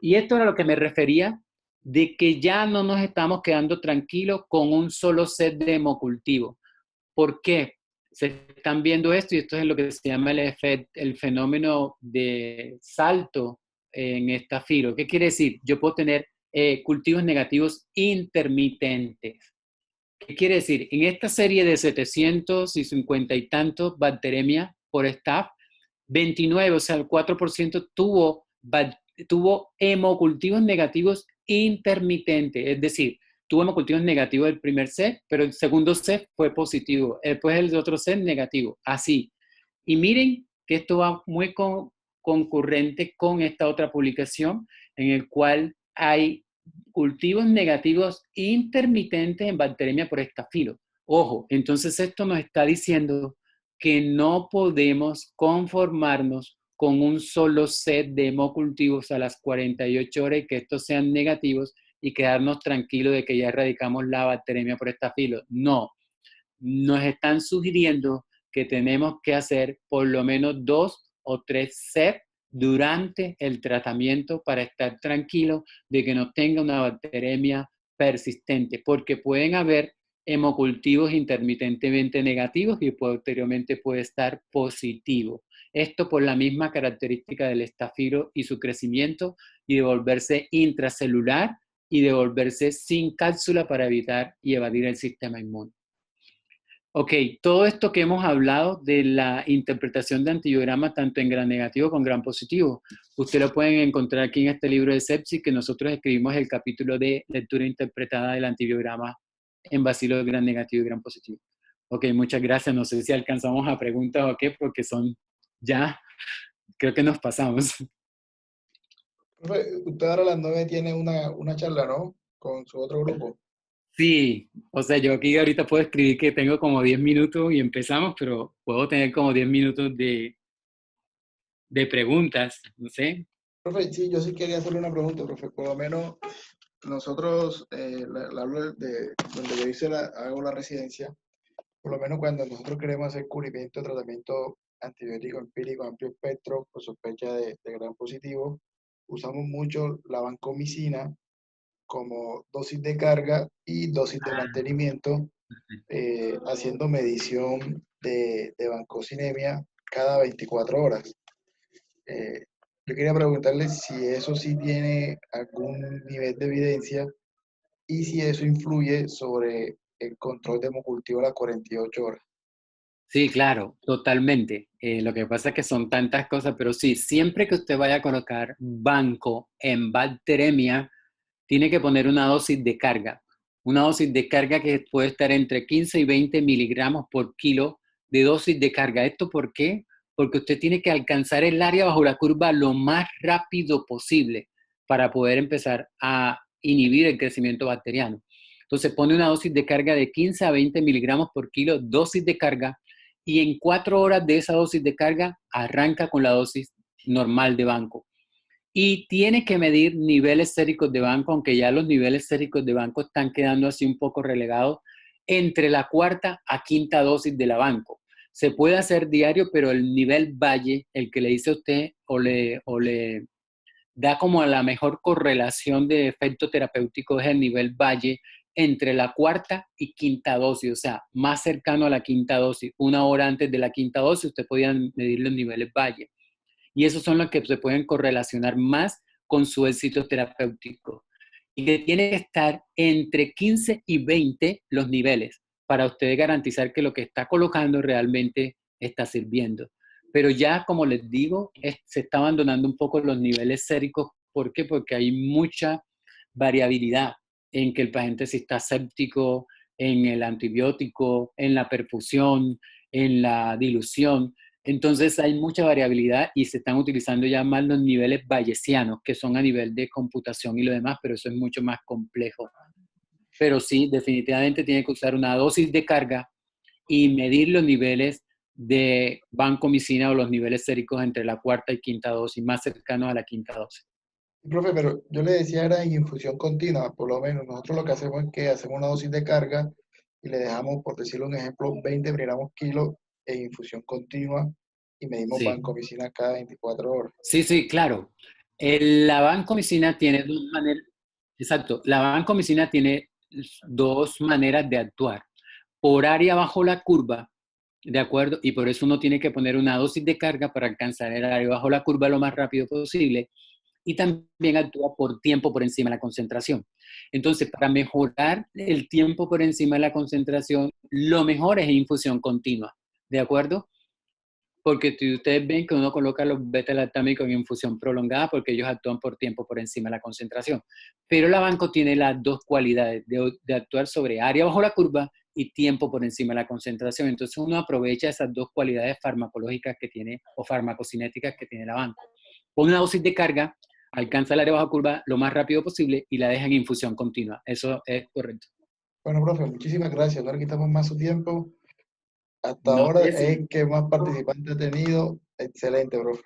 Y esto era lo que me refería de que ya no nos estamos quedando tranquilos con un solo set de hemocultivo. ¿Por qué? Se están viendo esto y esto es lo que se llama el fenómeno de salto en estafilo. ¿Qué quiere decir? Yo puedo tener cultivos negativos intermitentes. ¿Qué quiere decir? En esta serie de 750 y tantos bacteremia por Staph, 29, o sea, el 4% tuvo hemocultivos negativos intermitentes, es decir, tuvo hemocultivos negativos del primer set, pero el segundo set fue positivo, después el otro set negativo, así. Y miren que esto va muy concurrente con esta otra publicación en el cual hay cultivos negativos intermitentes en bacteremia por estafilo. Ojo, entonces esto nos está diciendo que no podemos conformarnos con un solo set de hemocultivos a las 48 horas y que estos sean negativos y quedarnos tranquilos de que ya erradicamos la bacteremia por estafilo. No, nos están sugiriendo que tenemos que hacer por lo menos 2 o 3 sets durante el tratamiento para estar tranquilo de que no tenga una bacteremia persistente, porque pueden haber hemocultivos intermitentemente negativos y posteriormente puede estar positivo. Esto por la misma característica del estafilo y su crecimiento y de volverse intracelular y de volverse sin cápsula para evitar y evadir el sistema inmune. Ok, todo esto que hemos hablado de la interpretación de antibiogramas tanto en gran negativo como en gran positivo, usted lo pueden encontrar aquí en este libro de sepsis que nosotros escribimos el capítulo de lectura interpretada del antibiograma en bacilos gran negativo y gran positivo. Ok, muchas gracias. No sé si alcanzamos a preguntas o qué, porque son ya, creo que nos pasamos.
Profe, usted ahora a las 9 tiene una charla, ¿no? Con su otro grupo.
Sí, o sea, yo aquí ahorita puedo escribir que tengo como 10 minutos y empezamos, pero puedo tener como 10 minutos de preguntas, no sé.
Profe, sí, yo sí quería hacerle una pregunta, profe. Por lo menos nosotros, la aula de donde yo hago la residencia, por lo menos cuando nosotros queremos hacer cubrimiento de tratamiento antibiótico empírico amplio espectro por sospecha de gran positivo, usamos mucho la vancomicina como dosis de carga y dosis de mantenimiento, haciendo medición de vancocinemia cada 24 horas. Yo quería preguntarle si eso sí tiene algún nivel de evidencia y si eso influye sobre el control de hemocultivo a las 48 horas.
Sí, claro, totalmente. Lo que pasa es que son tantas cosas, pero sí, siempre que usted vaya a colocar banco en bacteremia, tiene que poner una dosis de carga. Una dosis de carga que puede estar entre 15 y 20 miligramos por kilo de dosis de carga. ¿Esto por qué? Porque usted tiene que alcanzar el área bajo la curva lo más rápido posible para poder empezar a inhibir el crecimiento bacteriano. Entonces pone una dosis de carga de 15 a 20 miligramos por kilo, dosis de carga, y en 4 horas de esa dosis de carga arranca con la dosis normal de banco. Y tiene que medir niveles séricos de banco, aunque ya los niveles séricos de banco están quedando así un poco relegados entre la cuarta a quinta dosis de la banco. Se puede hacer diario, pero el nivel valle, el que le dice a usted o le da como la mejor correlación de efecto terapéutico es el nivel valle entre la cuarta y quinta dosis, o sea, más cercano a la quinta dosis. 1 hora antes de la quinta dosis, usted podía medir los niveles valle. Y esos son los que se pueden correlacionar más con su éxito terapéutico. y que tiene que estar entre 15 y 20 los niveles para usted garantizar que lo que está colocando realmente está sirviendo. Pero ya, como les digo, se está abandonando un poco los niveles séricos. ¿Por qué? Porque hay mucha variabilidad en que el paciente si está séptico, en el antibiótico, en la perfusión, en la dilución. Entonces hay mucha variabilidad y se están utilizando ya más los niveles bayesianos, que son a nivel de computación y lo demás, pero eso es mucho más complejo. Pero sí, definitivamente tiene que usar una dosis de carga y medir los niveles de vancomicina o los niveles séricos entre la cuarta y quinta dosis, más cercanos a la quinta dosis.
Profe, pero yo le decía era en infusión continua, por lo menos. Nosotros lo que hacemos es que hacemos una dosis de carga y le dejamos, por decirlo un ejemplo, 20 miligramos kilo en infusión continua y medimos
Sí,
vancomicina cada 24 horas.
sí, sí, claro. La vancomicina tiene dos maneras, exacto, la vancomicina tiene dos maneras de actuar. Por área bajo la curva, ¿de acuerdo? Y por eso uno tiene que poner una dosis de carga para alcanzar el área bajo la curva lo más rápido posible. Y también actúa por tiempo por encima de la concentración. Entonces, para mejorar el tiempo por encima de la concentración, lo mejor es infusión continua, ¿de acuerdo? Porque si ustedes ven que uno coloca los beta-lactámicos en infusión prolongada porque ellos actúan por tiempo por encima de la concentración. Pero la banco tiene las dos cualidades de actuar sobre área bajo la curva y tiempo por encima de la concentración. Entonces uno aprovecha esas dos cualidades farmacológicas que tiene o farmacocinéticas que tiene la banco. Pone una dosis de carga, alcanza el área bajo curva lo más rápido posible y la deja en infusión continua. Eso es correcto.
Bueno, profe, muchísimas gracias. No le quitamos más su tiempo. Hasta
No
ahora
sé
es el que más participantes ha tenido. Excelente, profe.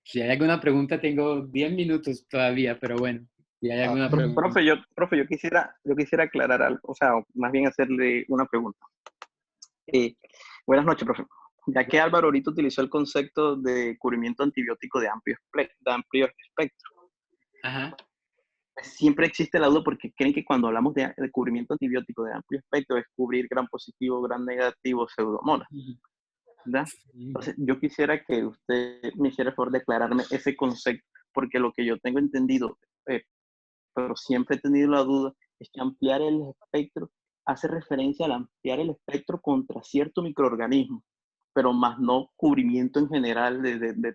si hay alguna pregunta, tengo 10 minutos todavía, pero bueno, si hay
Ah,
alguna pregunta.
Profe, yo quisiera aclarar algo, o sea, más bien hacerle una pregunta. Eh, Buenas noches, profe. Ya que Álvaro ahorita utilizó el concepto de cubrimiento antibiótico de amplio espectro,
Ajá.
siempre existe la duda porque creen que cuando hablamos de cubrimiento antibiótico de amplio espectro es cubrir gran positivo, gran negativo, pseudomonas, ¿verdad? Entonces, yo quisiera que usted me hiciera el favor de aclararme ese concepto, porque lo que yo tengo entendido, pero siempre he tenido la duda, es que ampliar el espectro hace referencia al ampliar el espectro contra cierto microorganismo, pero más no cubrimiento en general de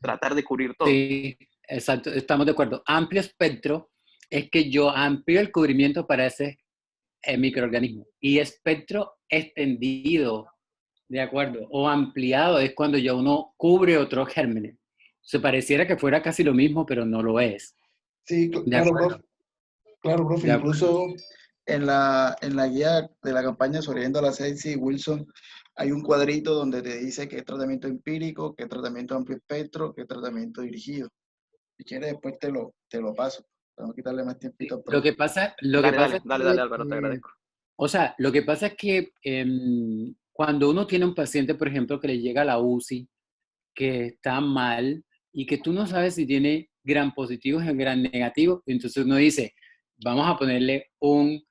tratar de cubrir todo.
Sí, exacto, estamos de acuerdo. Amplio espectro es que yo amplío el cubrimiento para ese microorganismo. Y espectro extendido, ¿de acuerdo? O ampliado es cuando ya uno cubre otros gérmenes. Se pareciera que fuera casi lo mismo, pero no lo es.
sí,
¿De
claro,
acuerdo?
profe. Claro, profe.
De acuerdo.
Incluso en la guía de la campaña Sobreviviendo a la sepsis, Wilson, hay un cuadrito donde te dice qué es tratamiento empírico, qué es tratamiento amplio espectro, qué es tratamiento dirigido. Si quieres, después te lo paso. Para no quitarle más tiempito
Sí,
al
Lo
profe.
que pasa, lo que
Dale,
pasa
dale,
es
dale,
que
dale, Álvaro, te agradezco.
o sea, lo que pasa es que cuando uno tiene un paciente, por ejemplo, que le llega a la UCI, que está mal y que tú no sabes si tiene gran positivo o gran negativo, entonces uno dice, vamos a ponerle un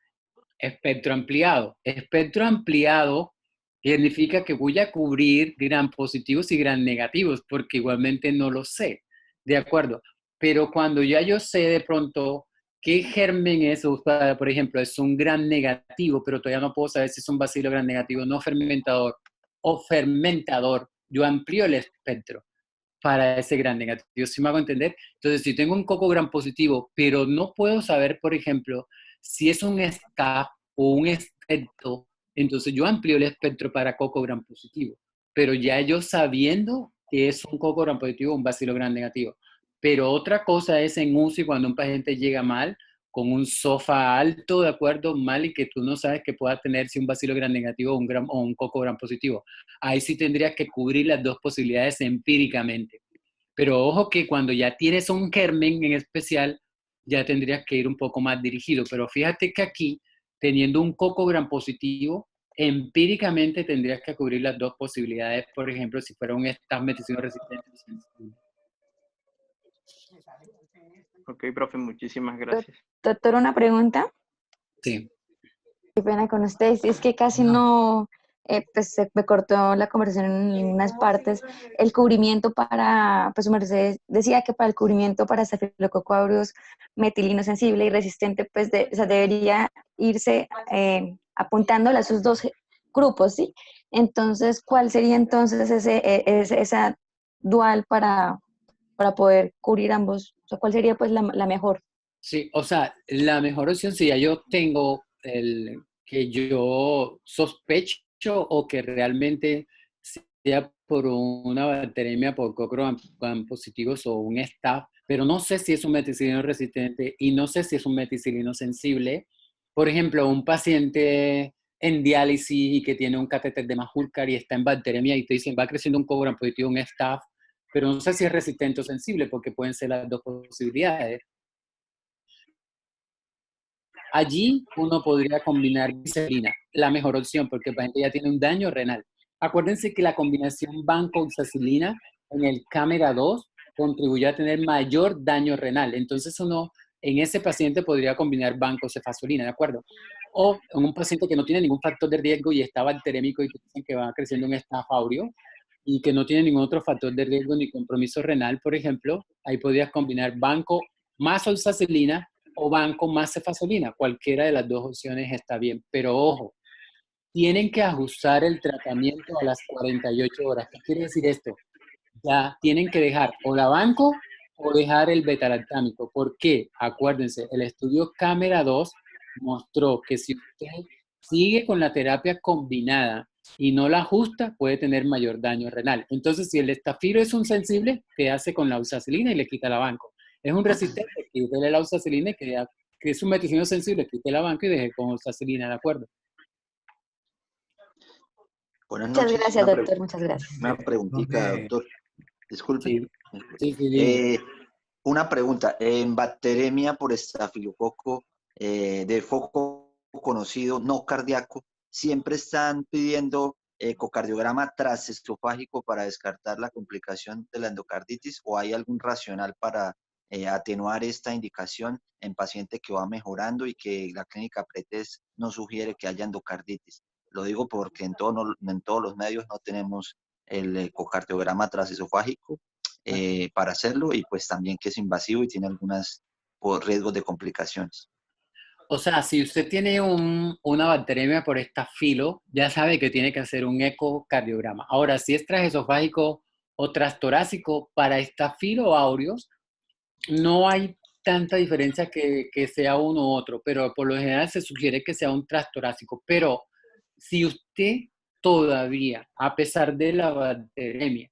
espectro ampliado. Espectro ampliado significa que voy a cubrir gran positivos y gran negativos, porque igualmente no lo sé, ¿de acuerdo? Pero cuando ya yo sé de pronto qué germen es, o sea, por ejemplo, es un gran negativo, pero todavía no puedo saber si es un bacilo gran negativo no fermentador o fermentador, yo amplío el espectro para ese gran negativo, ¿sí me hago entender? Entonces, si tengo un coco gran positivo, pero no puedo saber, por ejemplo, si es un staph o un espectro, entonces yo amplío el espectro para coco gran positivo. Pero ya yo sabiendo que es un coco gran positivo o un bacilo gran negativo. Pero otra cosa es en UCI cuando un paciente llega mal, con un sofá alto, ¿de acuerdo? Mal y que tú no sabes que pueda tener si un bacilo gran negativo o un coco gran positivo. Ahí sí tendrías que cubrir las dos posibilidades empíricamente. Pero ojo que cuando ya tienes un germen en especial, ya tendrías que ir un poco más dirigido. Pero fíjate que aquí, teniendo un coco gran positivo, empíricamente tendrías que cubrir las dos posibilidades, por ejemplo, si fuera un staph meticino resistente.
Ok, profe, muchísimas
Doc-
gracias.
Doctor, una pregunta.
Sí.
Qué pena con ustedes. Es que casi
No.
pues se me cortó la conversación en unas partes. El cubrimiento para, pues su merced decía que para el cubrimiento para Staphylococcus aureus metilino sensible y resistente, pues o sea, debería irse apuntándole a sus dos grupos, ¿sí? Entonces, ¿cuál sería entonces esa dual para poder cubrir ambos? O sea, ¿cuál sería pues la mejor?
Sí, o sea, la mejor opción si ya yo tengo el que yo sospecho o que realmente sea por una bacteremia por Cochrane positivos o un staph, pero no sé si es un meticilino resistente y no sé si es un meticilino sensible. Por ejemplo, un paciente en diálisis y que tiene un catéter de Majulcar y está en bacteremia y te dicen va creciendo un Cochrane positivo, un staph, pero no sé si es resistente o sensible porque pueden ser las dos posibilidades. Allí uno podría combinar glicerina, la mejor opción, porque el paciente ya tiene un daño renal. Acuérdense que la combinación banco-oxacilina en el cámara 2 contribuye a tener mayor daño renal. Entonces uno en ese paciente podría combinar banco-cefasolina, ¿de acuerdo? O en un paciente que no tiene ningún factor de riesgo y está bacterémico y dicen que va creciendo un staph aureus y que no tiene ningún otro factor de riesgo ni compromiso renal, por ejemplo, ahí podrías combinar banco más oxacilina o banco más cefazolina. Cualquiera de las dos opciones está bien. Pero ojo, tienen que ajustar el tratamiento a las 48 horas. ¿Qué quiere decir esto? Ya tienen que dejar o la banco o dejar el betalactámico. ¿Por qué? Acuérdense, el estudio Cámara 2 mostró que si usted sigue con la terapia combinada y no la ajusta, puede tener mayor daño renal. Entonces, si el estafiro es un sensible, ¿qué hace con la uxacilina y le quita la banco? Es un resistente, quítele la uxacilina y que es un meticilino sensible, quite la banco y deje con uxacilina, ¿de acuerdo?
Buenas
Muchas
noches.
gracias, doctor, muchas gracias.
Una preguntita, doctor. Disculpe.
Sí, sí, sí.
Una pregunta. En bacteremia por estafilococo de foco conocido, no cardíaco, ¿siempre están pidiendo ecocardiograma transesofágico para descartar la complicación de la endocarditis o hay algún racional para atenuar esta indicación en paciente que va mejorando y que la clínica pretest no sugiere que haya endocarditis? Lo digo porque en todos los medios no tenemos el ecocardiograma transesofágico para hacerlo y pues también que es invasivo y tiene algunos riesgos de complicaciones.
O sea, si usted tiene una bacteremia por estafilo, ya sabe que tiene que hacer un ecocardiograma. Ahora, si es transesofágico o transtorácico para estafilo aureus, no hay tanta diferencia que sea uno u otro, pero por lo general se sugiere que sea un transtorácico. Pero si usted todavía, a pesar de la bacteremia,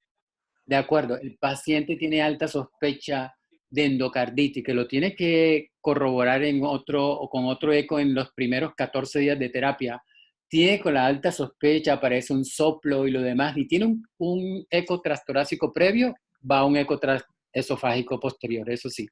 de acuerdo, el paciente tiene alta sospecha de endocarditis, que lo tiene que corroborar en otro o con otro eco en los primeros 14 días de terapia. Tiene con la alta sospecha, aparece un soplo y lo demás, y tiene un eco transtorácico previo, va a un eco esofágico posterior, eso sí.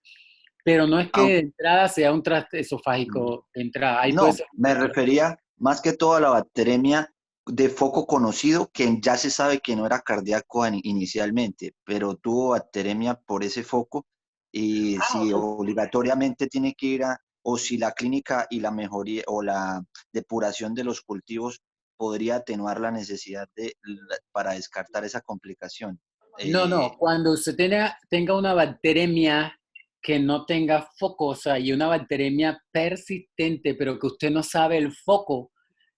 Pero no es que de entrada sea un esofágico de entrada. Ahí puede
No,
ser.
me refería más que todo a la bacteremia de foco conocido, que ya se sabe que no era cardíaco inicialmente, pero tuvo bacteremia por ese foco y si obligatoriamente tiene que ir o si la clínica y la mejoría o la depuración de los cultivos podría atenuar la necesidad para descartar esa complicación.
No, cuando usted tenga una bacteremia que no tenga foco, o sea, y una bacteremia persistente, pero que usted no sabe el foco,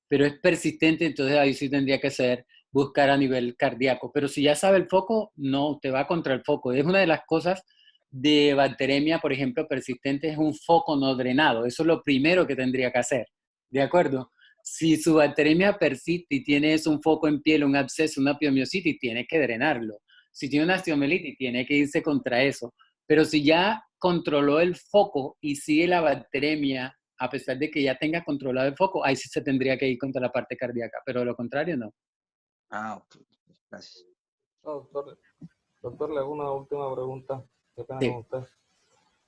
pero es persistente, entonces ahí sí tendría que ser buscar a nivel cardíaco. Pero si ya sabe el foco, no, usted va contra el foco. Es una de las cosas de bacteremia, por ejemplo, persistente, es un foco no drenado. Eso es lo primero que tendría que hacer, ¿de acuerdo? Si su bacteremia persiste y tiene un foco en piel, un absceso, una piomiositis, tiene que drenarlo. Si tiene una osteomelitis, tiene que irse contra eso. Pero si ya controló el foco y sigue la bacteremia, a pesar de que ya tenga controlado el foco, ahí sí se tendría que ir contra la parte cardíaca, pero de lo contrario no.
Ok, gracias.
Doctor, le hago una última pregunta. ¿Qué pena con
Sí.
usted?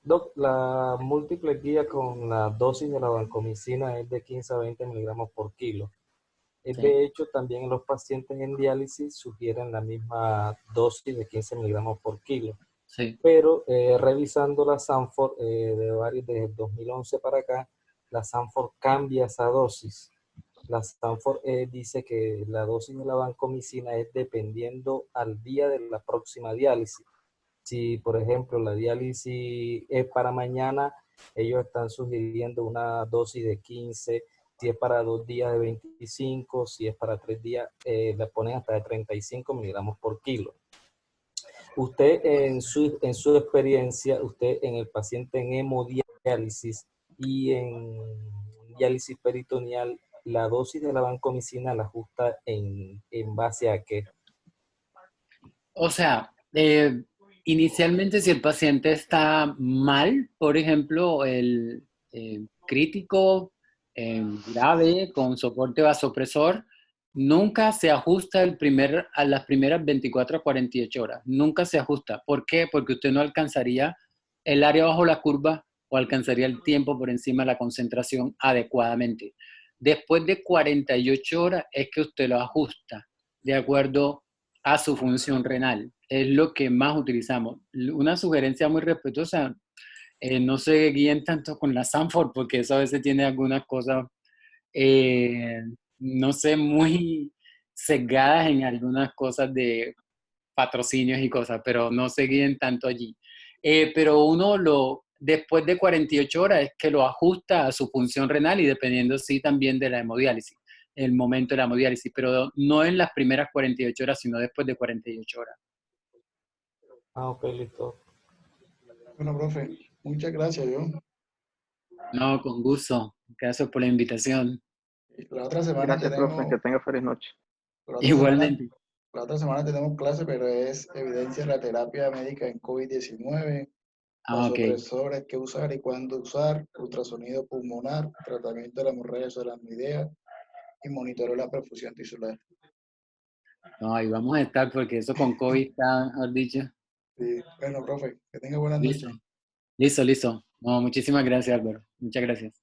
Doc, la múltiple guía con la dosis de la vancomicina es de 15 a 20 miligramos por kilo.
Sí.
De hecho, también los pacientes en diálisis sugieren la misma dosis de 15 miligramos por kilo.
Sí.
Pero revisando la Sanford desde 2011 para acá, la Sanford cambia esa dosis. La Stanford dice que la dosis de la vancomicina es dependiendo al día de la próxima diálisis. Si, por ejemplo, la diálisis es para mañana, ellos están sugiriendo una dosis de 15, si es para 2 días de 25, si es para 3 días, le ponen hasta de 35 miligramos por kilo. Usted en su experiencia, usted en el paciente en hemodiálisis y en diálisis peritoneal, la dosis de la vancomicina la ajusta en base a qué.
O sea, inicialmente si el paciente está mal, por ejemplo, el crítico, grave, con soporte vasopresor, nunca se ajusta a las primeras 24 a 48 horas. Nunca se ajusta. ¿Por qué? Porque usted no alcanzaría el área bajo la curva o alcanzaría el tiempo por encima de la concentración adecuadamente. Después de 48 horas es que usted lo ajusta de acuerdo a su función renal. Es lo que más utilizamos. Una sugerencia muy respetuosa, no se guíen tanto con la Sanford porque eso a veces tiene algunas cosas, no sé, muy sesgadas en algunas cosas de patrocinios y cosas, pero no se guíen tanto allí. Pero después de 48 horas es que lo ajusta a su función renal y dependiendo sí también de la hemodiálisis, el momento de la hemodiálisis, pero no en las primeras 48 horas, sino después de 48 horas.
Ah, ok, listo.
Bueno, profe, muchas gracias, yo.
No, con gusto. Gracias por la invitación.
La otra semana
Gracias, profe. Que tenga feliz noche.
la otra semana,
Igualmente.
la otra semana tenemos clase, pero es evidencia de la terapia médica en COVID-19,
Ah, ok.
vasopresores, qué usar y cuándo usar, ultrasonido pulmonar, tratamiento de la hemorragia subaracnoidea y monitoreo de la perfusión tisular.
No, ahí vamos a estar porque eso con COVID está, mejor dicho.
Sí. Bueno, profe, que tenga buenas
Listo.
noches.
Listo, listo. No, muchísimas gracias, Álvaro. Muchas gracias.